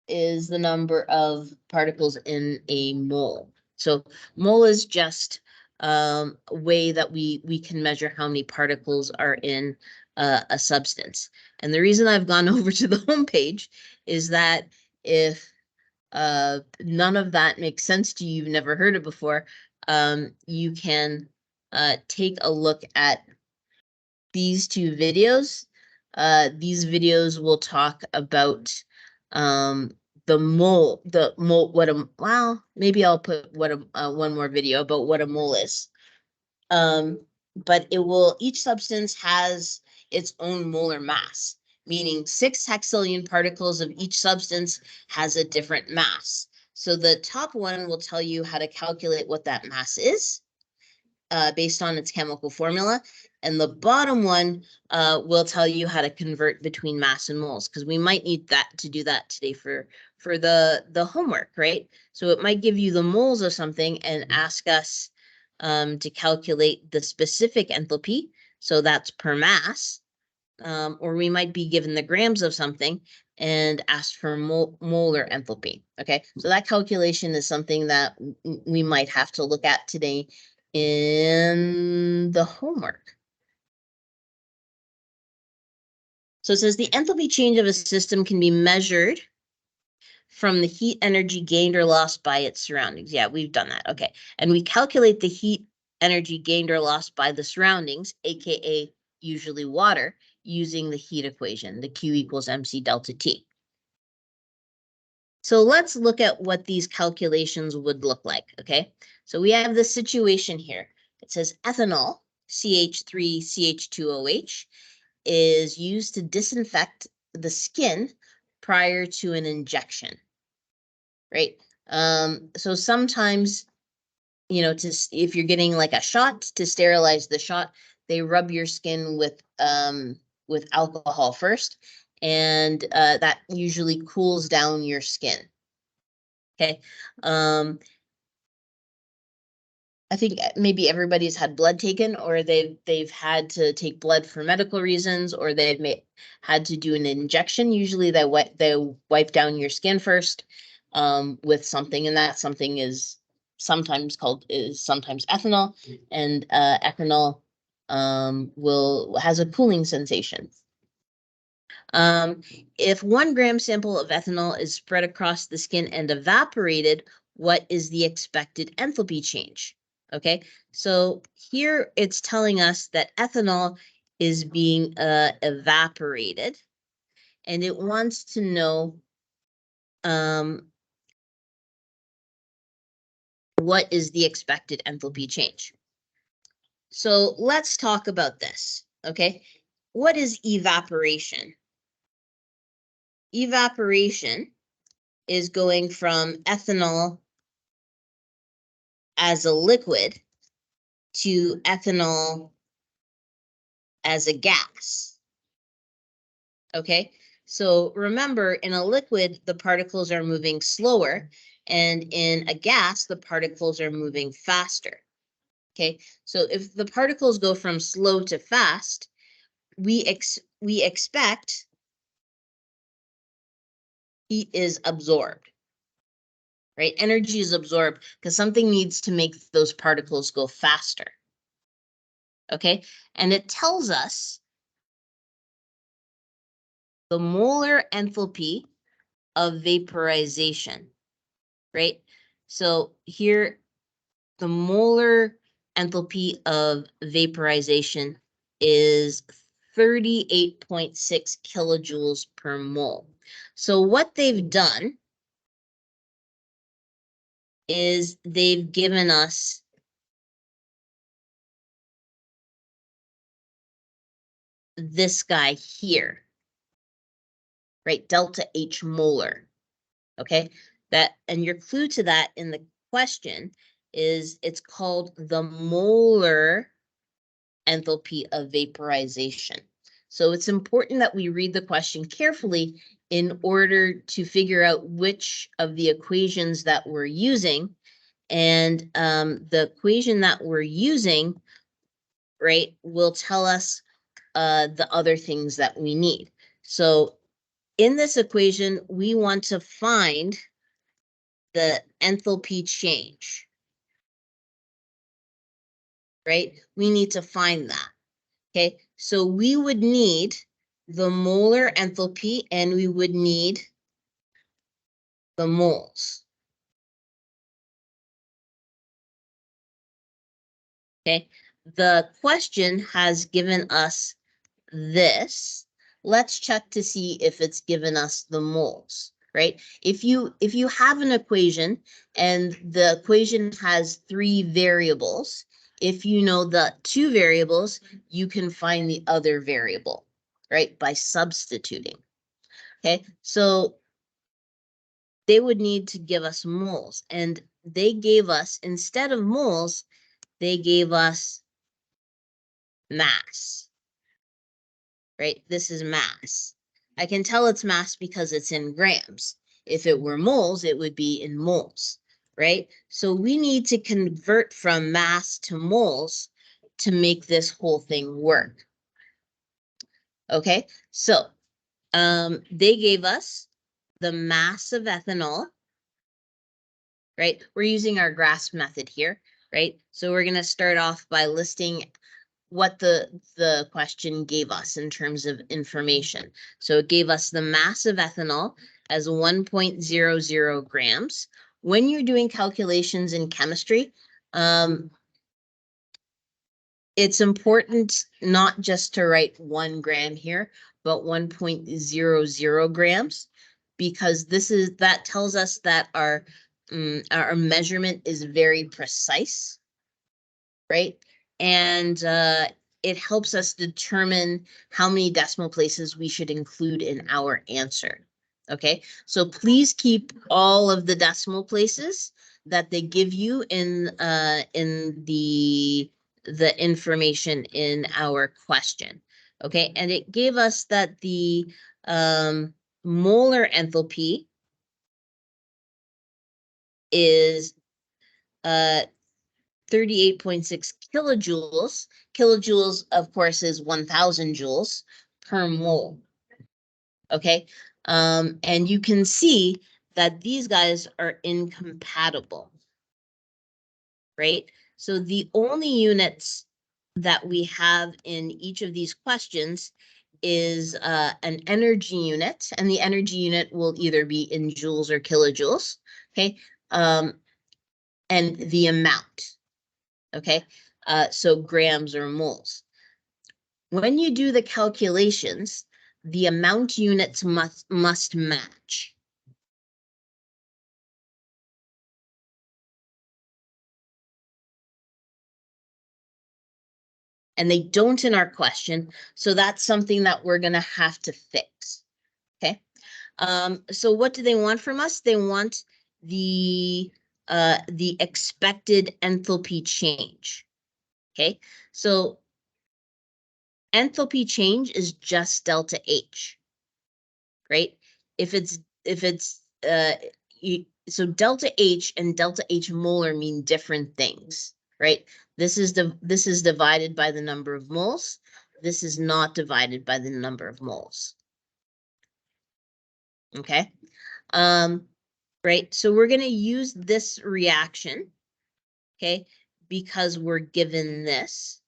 is the number of particles in a mole. So mole is just a way that we can measure how many particles are in a substance. And the reason I've gone over to the homepage is that if none of that makes sense to you, you've never heard it before, you can take a look at these 2 videos. These videos will talk about the mole, well, maybe I'll put one more video about what a mole is. But each substance has its own molar mass, meaning 6 hexillion particles of each substance has a different mass. So the top one will tell you how to calculate what that mass is based on its chemical formula. And the bottom one will tell you how to convert between mass and moles, because we might need that to do that today for the homework, right? So it might give you the moles of something and ask us to calculate the specific enthalpy. So that's per mass. Or we might be given the grams of something and asked for molar enthalpy. Okay, so that calculation is something that we might have to look at today in the homework. So it says the enthalpy change of a system can be measured from the heat energy gained or lost by its surroundings. Yeah, we've done that. Okay, and we calculate the heat energy gained or lost by the surroundings, aka usually water, using the heat equation, the Q equals MC delta T. So let's look at what these calculations would look like, okay? So we have this situation here. It says ethanol, CH3CH2OH, is used to disinfect the skin prior to an injection, right? So sometimes, you know, if you're getting like a shot, to sterilize the shot, they rub your skin with alcohol first, and that usually cools down your skin. Okay. I think maybe everybody's had blood taken, or they've had to take blood for medical reasons, or they've had to do an injection. Usually they wipe down your skin first with something, and that something is sometimes ethanol, and ethanol has a cooling sensation. If 1 gram sample of ethanol is spread across the skin and evaporated, what is the expected enthalpy change? Okay, so here it's telling us that ethanol is being evaporated, and it wants to know what is the expected enthalpy change. So let's talk about this, okay? What is evaporation? Evaporation is going from ethanol as a liquid to ethanol as a gas. Okay, so remember, in a liquid, the particles are moving slower, and in a gas, the particles are moving faster. Okay, so if the particles go from slow to fast, we expect heat is absorbed, right? Energy is absorbed because something needs to make those particles go faster. Okay, and it tells us the molar enthalpy of vaporization, right? So here, the molar enthalpy of vaporization is 38.6 kilojoules per mole. So what they've done is they've given us this guy here, right? Delta H molar, okay? And your clue to that in the question is it's called the molar enthalpy of vaporization. So it's important that we read the question carefully in order to figure out which of the equations that we're using. And the equation that we're using, right, will tell us the other things that we need. So in this equation, we want to find the enthalpy change, right? We need to find that. Okay, so we would need the molar enthalpy and we would need the moles. Okay, the question has given us this. Let's check to see if it's given us the moles, right? If you have an equation and the equation has 3 variables, if you know the 2 variables, you can find the other variable, right? By substituting. Okay, so they would need to give us moles, and they gave us, instead of moles, they gave us mass, right? This is mass. I can tell it's mass because it's in grams. If it were moles, it would be in moles, right? So we need to convert from mass to moles to make this whole thing work. Okay, so they gave us the mass of ethanol, right? We're using our grasp method here, right? So we're going to start off by listing what the question gave us in terms of information. So it gave us the mass of ethanol as 1.00 grams. When you're doing calculations in chemistry, it's important not just to write 1 gram here, but 1.00 grams, because that tells us that our measurement is very precise, right? And it helps us determine how many decimal places we should include in our answer. Okay, so please keep all of the decimal places that they give you in the information in our question. Okay, and it gave us that the molar enthalpy is 38.6 kilojoules. Kilojoules, of course, is 1,000 joules per mole. Okay, and you can see that these guys are incompatible, right? So the only units that we have in each of these questions is an energy unit, and the energy unit will either be in joules or kilojoules, okay? And the amount, okay? So grams or moles. When you do the calculations, the amount units must match. And they don't in our question, so that's something that we're going to have to fix. Okay. So what do they want from us? They want the expected enthalpy change. Okay. So enthalpy change is just delta H, right? If it's so delta H and delta H molar mean different things, right? This is divided by the number of moles. This is not divided by the number of moles. Okay. Right. So we're going to use this reaction, okay, because we're given this,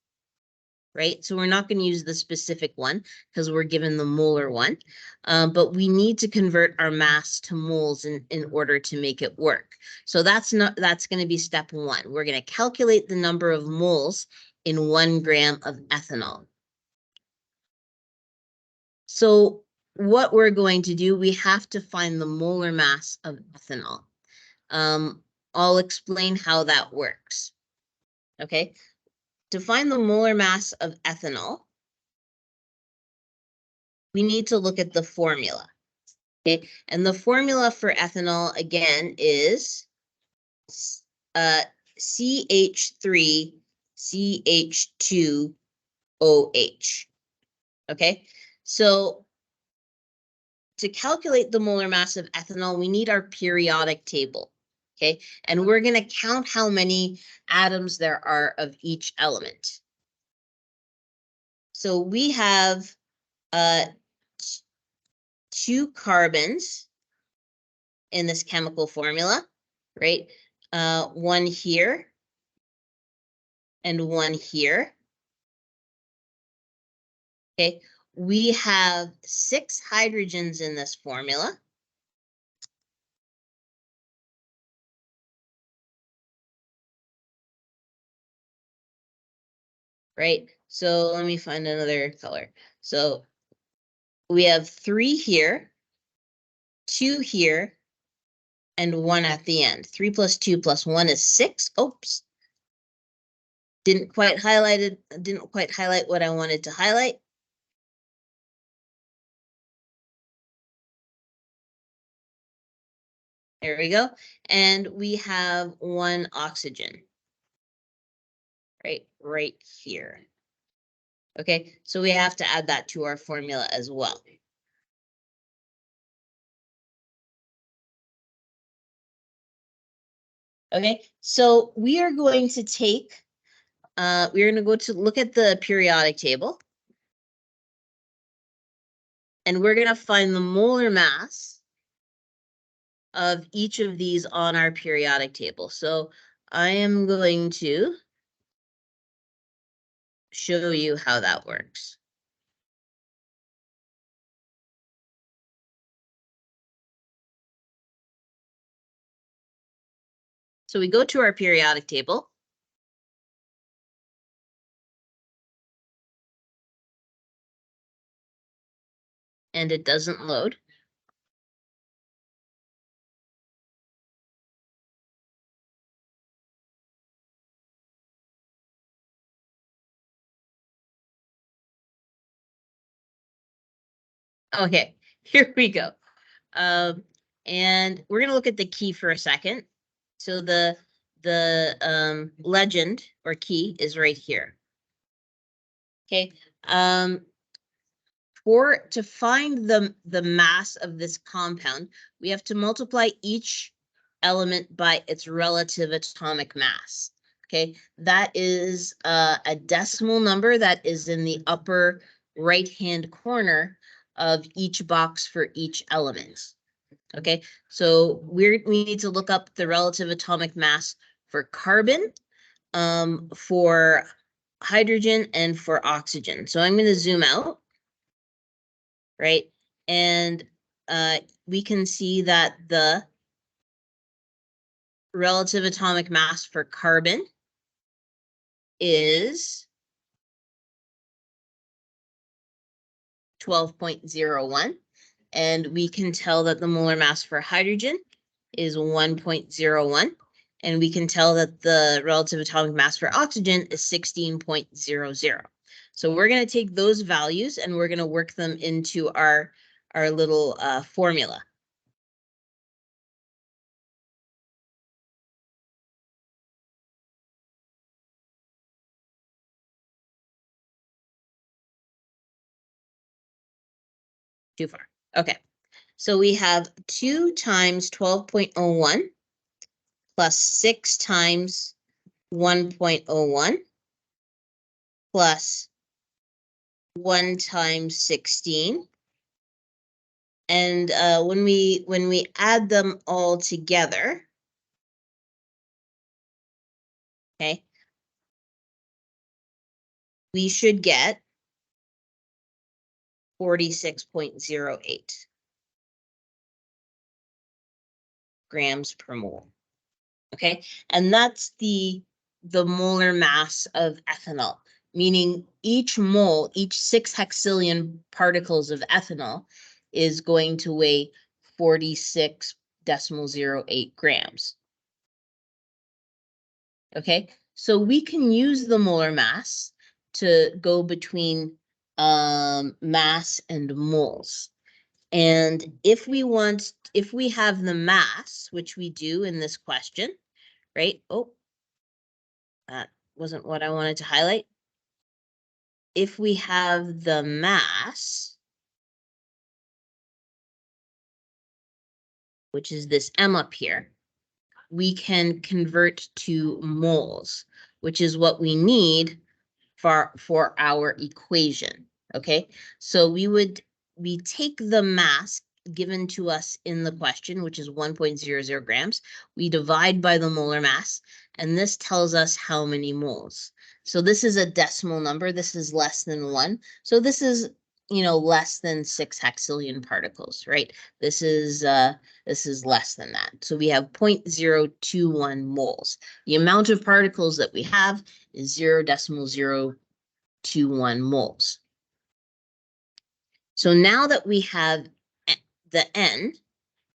right? So we're not going to use the specific one because we're given the molar one, but we need to convert our mass to moles in order to make it work. So that's going to be step 1. We're going to calculate the number of moles in 1 gram of ethanol. So what we're going to do, we have to find the molar mass of ethanol. I'll explain how that works. Okay, to find the molar mass of ethanol, we need to look at the formula. Okay, and the formula for ethanol again is CH3CH2OH. Okay, so to calculate the molar mass of ethanol, we need our periodic table. Okay, and we're going to count how many atoms there are of each element. So we have 2 carbons in this chemical formula, right? One here and one here. Okay, we have 6 hydrogens in this formula. Right, so let me find another color. So we have 3 here, 2 here, and 1 at the end. 3 plus 2 plus 1 is 6. Oops. Didn't quite highlight what I wanted to highlight. There we go. And we have 1 oxygen. Right here. Okay, so we have to add that to our formula as well. Okay, so we are going to take, we're going to go to look at the periodic table. And we're going to find the molar mass of each of these on our periodic table. So I am going to show you how that works. So we go to our periodic table. And it doesn't load. Okay, here we go. And we're going to look at the key for a second. So the legend or key is right here. Okay. To find the mass of this compound, we have to multiply each element by its relative atomic mass. Okay, that is a decimal number that is in the upper right-hand corner of each box for each element. Okay, so we need to look up the relative atomic mass for carbon, for hydrogen, and for oxygen. So I'm going to zoom out. Right? And we can see that the relative atomic mass for carbon is 12.01. And we can tell that the molar mass for hydrogen is 1.01. And we can tell that the relative atomic mass for oxygen is 16.00. So we're going to take those values and we're going to work them into our little formula. Too far. Okay. So we have 2 times 12.01 plus 6 times 1.01 plus 1 times 16. And when we add them all together, okay, we should get 46.08 grams per mole. Okay, and that's the molar mass of ethanol, meaning each mole, each 6 hexillion particles of ethanol is going to weigh 46.08 grams. Okay, so we can use the molar mass to go between mass and moles. And if we have the mass, which we do in this question, right? Oh, that wasn't what I wanted to highlight. If we have the mass, which is this M up here, we can convert to moles, which is what we need for our equation. Okay, so we take the mass given to us in the question, which is 1.00 grams. We divide by the molar mass, and this tells us how many moles. So this is a decimal number. This is less than 1. So this is, less than 6 hexillion particles, right? This is less than that. So we have 0.021 moles. The amount of particles that we have is 0.021 moles. So now that we have the N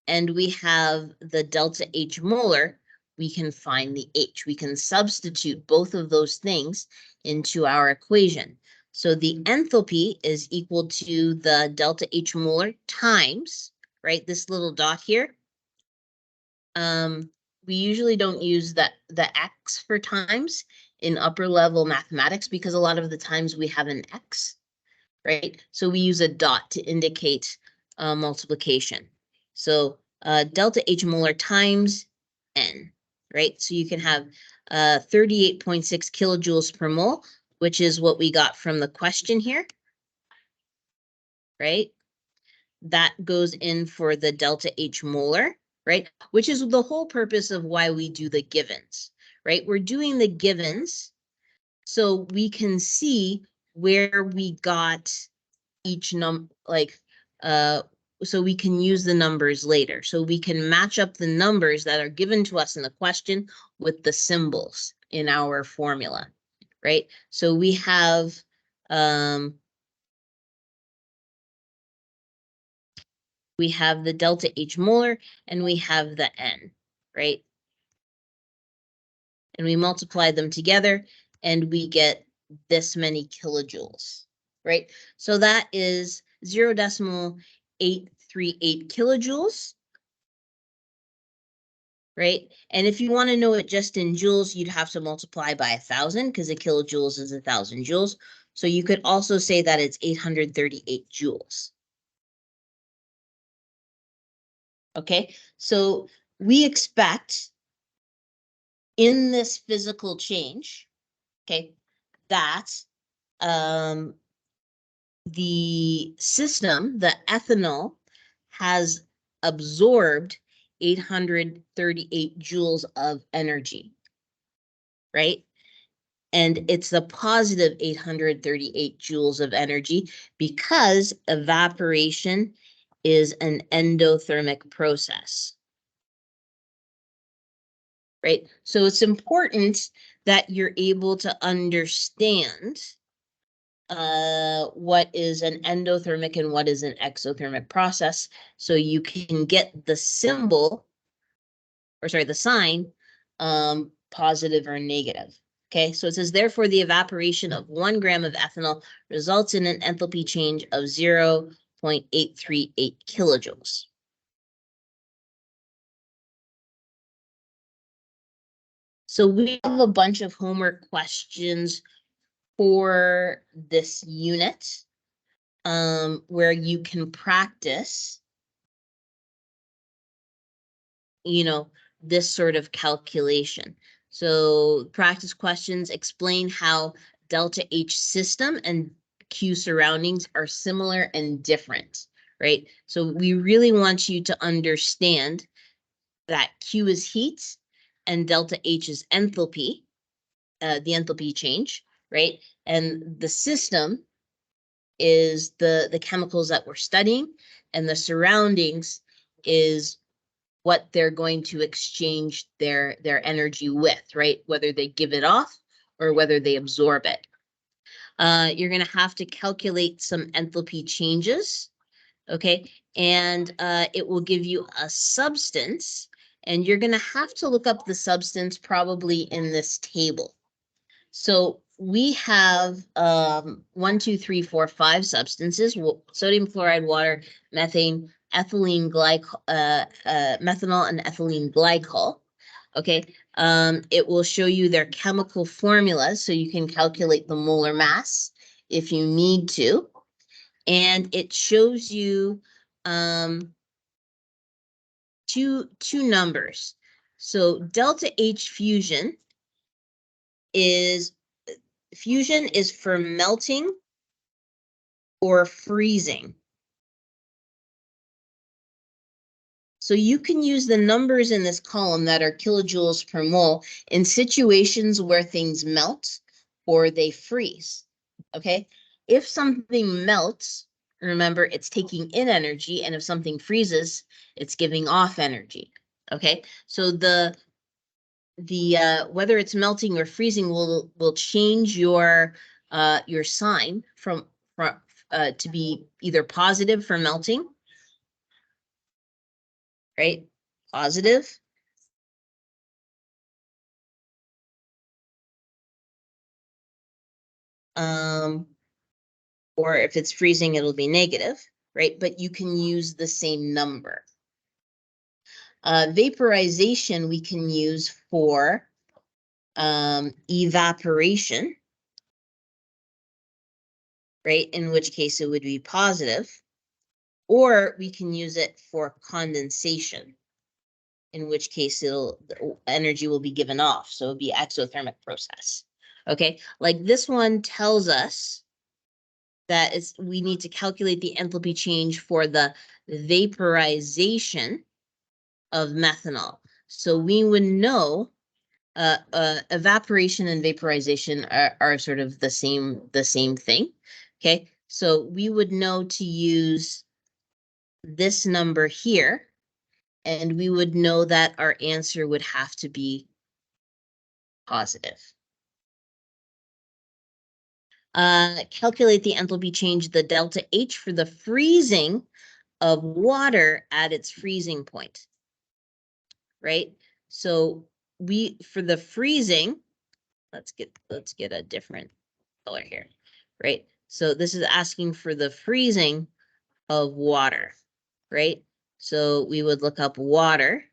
and we have the delta H molar, we can find the H. We can substitute both of those things into our equation. So the enthalpy is equal to the delta H molar times, right, this little dot here. We usually don't use the X for times in upper level mathematics because a lot of the times we have an X, right? So we use a dot to indicate multiplication. So delta H molar times N, right? So you can have 38.6 kilojoules per mole, which is what we got from the question here, right? That goes in for the delta H molar, right? Which is the whole purpose of why we do the givens, right? We're doing the givens so we can see where we got each so we can use the numbers later. So we can match up the numbers that are given to us in the question with the symbols in our formula, right? So we have the delta H molar and we have the N, right? And we multiply them together and we get this many kilojoules, right? So that is 0.838 kilojoules, right? And if you want to know it just in joules, you'd have to multiply by 1,000 because a kilojoules is 1,000 joules. So you could also say that it's 838 joules. Okay, so we expect in this physical change, okay, that the system, the ethanol, has absorbed 838 joules of energy, right? And it's the positive 838 joules of energy because evaporation is an endothermic process. Right? So it's important that you're able to understand what is an endothermic and what is an exothermic process so you can get the symbol, or sorry, the sign, positive or negative. Okay, so it says, therefore, the evaporation of 1 gram of ethanol results in an enthalpy change of 0.838 kilojoules. So we have a bunch of homework questions for this unit, where you can practice, this sort of calculation. So practice questions explain how delta H system and Q surroundings are similar and different, right? So we really want you to understand that Q is heat and delta H is enthalpy, the enthalpy change, right? And the system is the chemicals that we're studying, and the surroundings is what they're going to exchange their energy with, right? Whether they give it off or whether they absorb it. You're going to have to calculate some enthalpy changes, okay? And it will give you a substance, and you're going to have to look up the substance probably in this table. So we have 1, 2, 3, 4, 5 substances: sodium chloride, water, methane, ethylene glycol, methanol, and ethylene glycol. Okay, it will show you their chemical formulas, so you can calculate the molar mass if you need to, and it shows you two numbers. So delta H fusion is for melting or freezing. So you can use the numbers in this column that are kilojoules per mole in situations where things melt or they freeze, okay? If something melts, remember, it's taking in energy, and if something freezes, it's giving off energy, okay? So the whether it's melting or freezing will change your sign from to be either positive for melting, right? Positive. Or if it's freezing, it'll be negative, right? But you can use the same number. Vaporization we can use for evaporation, right? In which case it would be positive. Or we can use it for condensation, in which case the energy will be given off. So it'll be exothermic process. Okay, like this one tells us that we need to calculate the enthalpy change for the vaporization of methanol. So we would know evaporation and vaporization are sort of the same thing. Okay, so we would know to use this number here, and we would know that our answer would have to be positive. Calculate the enthalpy change, the delta H, for the freezing of water at its freezing point, right? So for the freezing, let's get a different color here, right? So this is asking for the freezing of water, right? So we would look up water,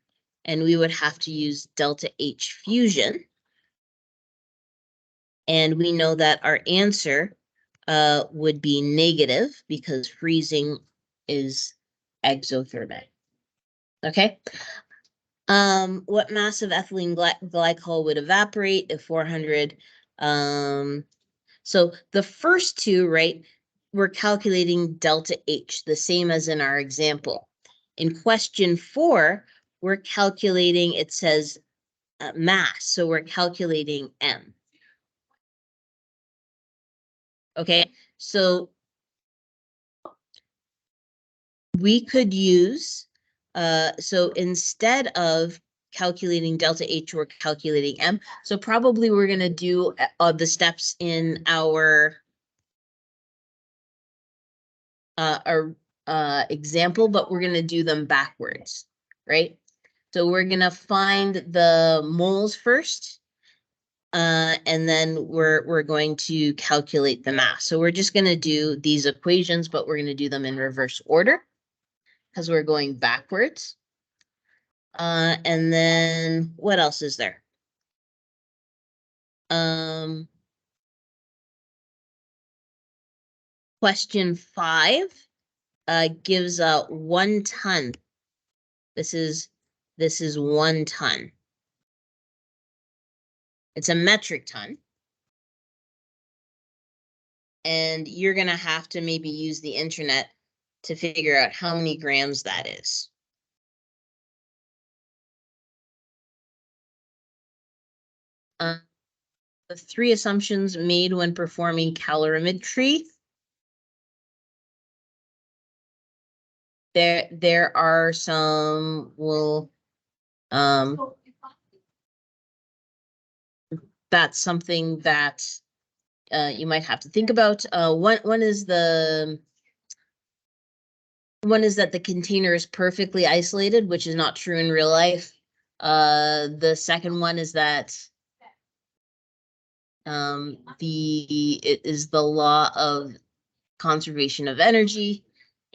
and we would have to use delta H fusion. And we know that our answer would be negative because freezing is exothermic. Okay. What mass of ethylene glycol would evaporate if 400? So the first two, right, we're calculating delta H, the same as in our example. In question 4, we're calculating, it says mass, so we're calculating M. Okay, so we could use, so instead of calculating delta H, we're calculating M. So probably we're going to do the steps in our example, but we're going to do them backwards, right? So we're going to find the moles first, and then we're going to calculate the mass. So we're just going to do these equations, but we're going to do them in reverse order because we're going backwards. And then what else is there? Question 5 gives out 1 ton. This is 1 ton. It's a metric ton. And you're going to have to maybe use the internet to figure out how many grams that is. The 3 assumptions made when performing calorimetry. There are some, that's something that you might have to think about. One is that the container is perfectly isolated, which is not true in real life. The second one is that It is the law of conservation of energy.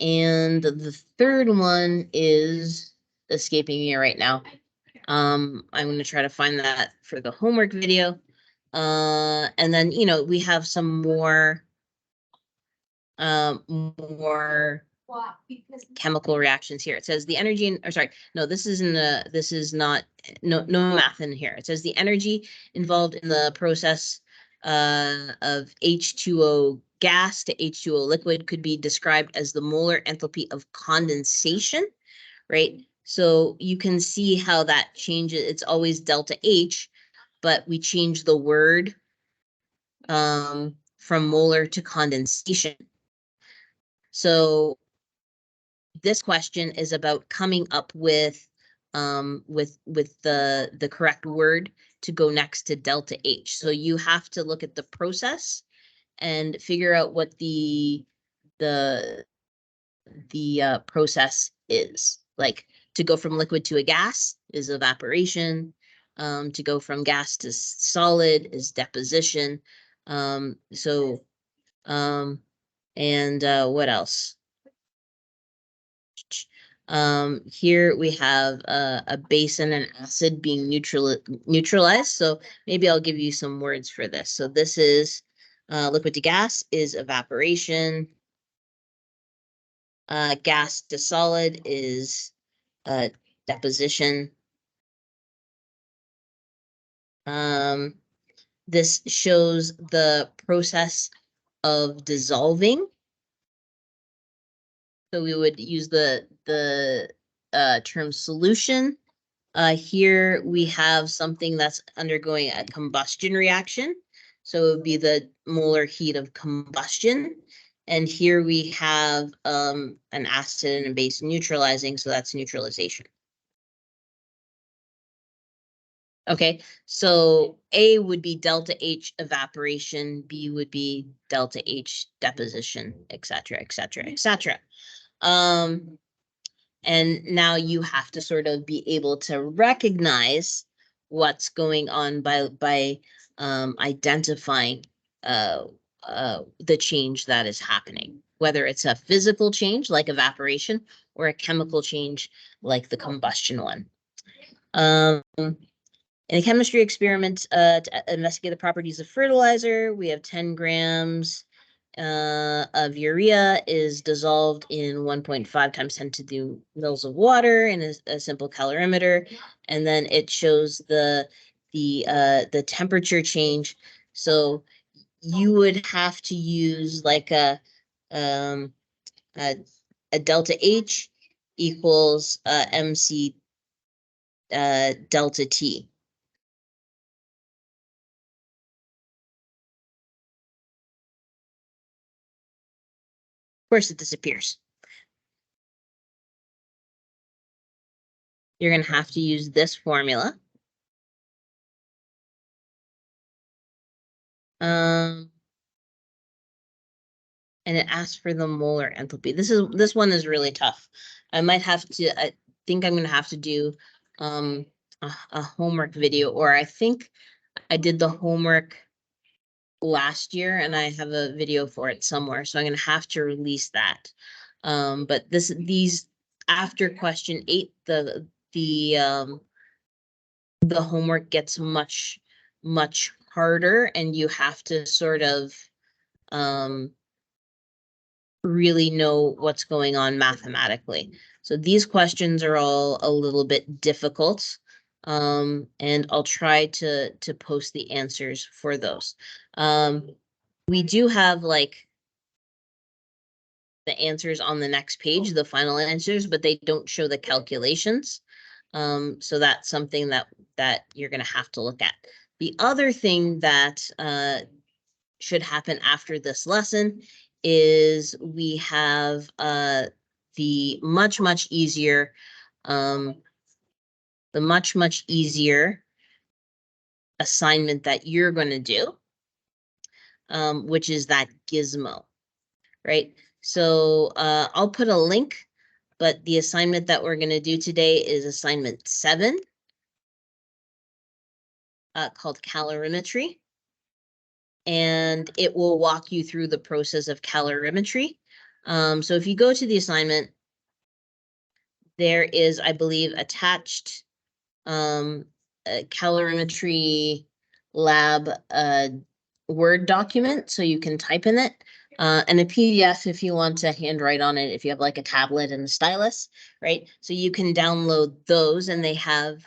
And the third one is escaping me right now. I'm going to try to find that for the homework video. And then, we have some more chemical reactions here. It says the energy, or sorry, no, this is not, no math in here. It says the energy involved in the process of H2O gas to H2O liquid could be described as the molar enthalpy of condensation, right? So you can see how that changes. It's always delta H, but we change the word from molar to condensation. So this question is about coming up with the correct word to go next to delta H. So you have to look at the process and figure out what the process is. Like, to go from liquid to a gas is evaporation. To go from gas to solid is deposition. And what else? Here we have a base and an acid being neutralized. So maybe I'll give you some words for this. So this is liquid to gas is evaporation. Gas to solid is deposition. This shows the process of dissolving. So we would use the term solution. Here we have something that's undergoing a combustion reaction. So it would be the molar heat of combustion. And here we have an acid and a base neutralizing, so that's neutralization. Okay, so A would be delta H evaporation, B would be delta H deposition, et cetera, et cetera, et cetera. And now you have to sort of be able to recognize what's going on by identifying the change that is happening, whether it's a physical change like evaporation or a chemical change like the combustion one. In a chemistry experiment to investigate the properties of fertilizer, we have 10 grams of urea is dissolved in 1.5 times 10 to the mils of water in a simple calorimeter, and then it shows the temperature change. So you would have to use like a delta H equals MC delta T. Of course, it disappears. You're going to have to use this formula. And it asks for the molar enthalpy. This one is really tough. I think I'm going to have to do a homework video, or I think I did the homework last year and I have a video for it somewhere, so I'm going to have to release that. But these after question 8, the homework gets much harder, and you have to sort of really know what's going on mathematically. So these questions are all a little bit difficult. And I'll try to post the answers for those. We do have like the answers on the next page, the final answers, but they don't show the calculations. So that's something that you're going to have to look at. The other thing that should happen after this lesson is we have the much easier assignment that you're going to do, which is that gizmo, right? So I'll put a link, but the assignment that we're going to do today is assignment 7, called calorimetry. and it will walk you through the process of calorimetry. So if you go to the assignment, there is, I believe, attached a calorimetry lab Word document, so you can type in it, and a PDF if you want to handwrite on it, if you have like a tablet and a stylus, right? So you can download those, and they have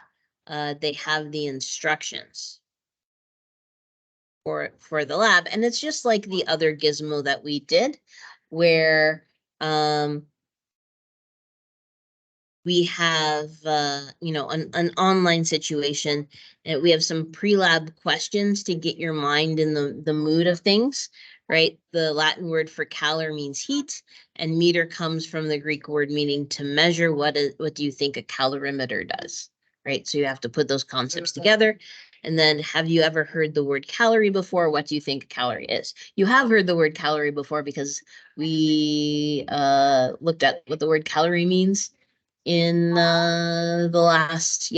the instructions for the lab, and it's just like the other gizmo that we did, where we have, an online situation, and we have some pre-lab questions to get your mind in the mood of things, right? The Latin word for calor means heat, and meter comes from the Greek word meaning to measure. What do you think a calorimeter does, right? So you have to put those concepts together. And then, have you ever heard the word calorie before? What do you think a calorie is? You have heard the word calorie before because we looked at what the word calorie means in the last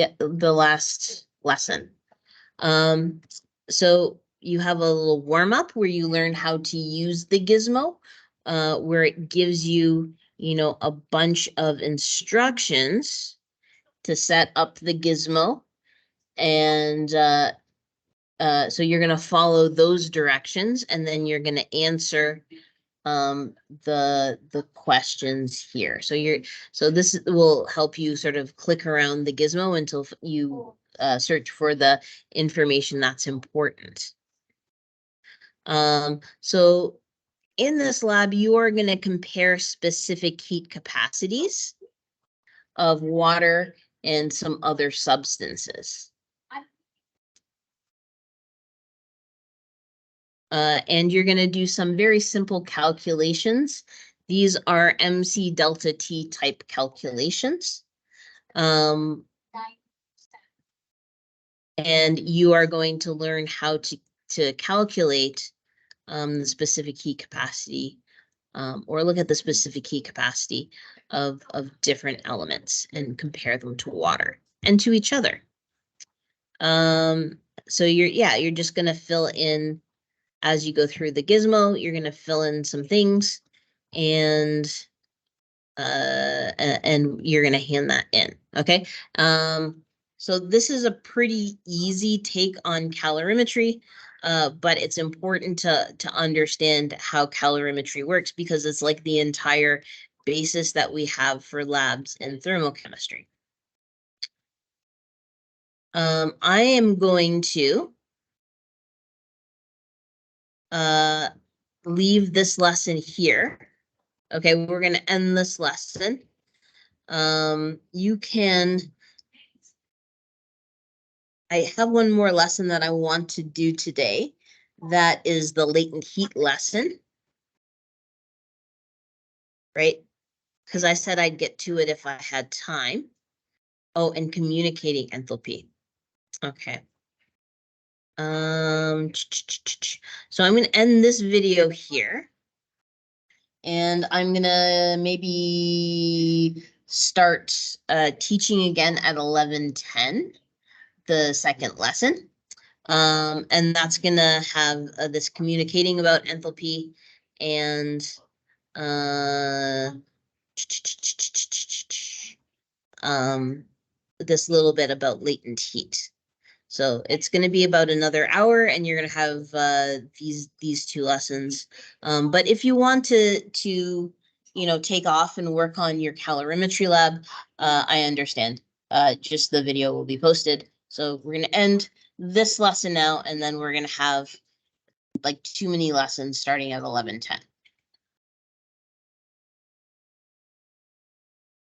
lesson. So you have a little warm up where you learn how to use the gizmo, where it gives you, a bunch of instructions to set up the gizmo. And so you're going to follow those directions, and then you're going to answer the questions here. So this will help you sort of click around the gizmo until you search for the information that's important. So in this lab, you are going to compare specific heat capacities of water and some other substances. And you're going to do some very simple calculations. These are MC delta T type calculations. And you are going to learn how to calculate the specific heat capacity, or look at the specific heat capacity of different elements and compare them to water and to each other. So you're just going to fill in as you go through the gizmo. You're going to fill in some things, and you're going to hand that in. Okay. So this is a pretty easy take on calorimetry, but it's important to understand how calorimetry works, because it's like the entire basis that we have for labs in thermochemistry. I am going to leave this lesson here. Okay, we're going to end this lesson. I have one more lesson that I want to do today. That is the latent heat lesson, right? Because I said I'd get to it if I had time. Oh, and communicating enthalpy. Okay. So I'm going to end this video here. And I'm going to maybe start teaching again at 11:10, the second lesson. And that's going to have this communicating about enthalpy and this little bit about latent heat. So it's going to be about another hour, and you're going to have these two lessons. But if you want to take off and work on your calorimetry lab, I understand. Just the video will be posted. So we're going to end this lesson now, and then we're going to have like too many lessons starting at 11:10.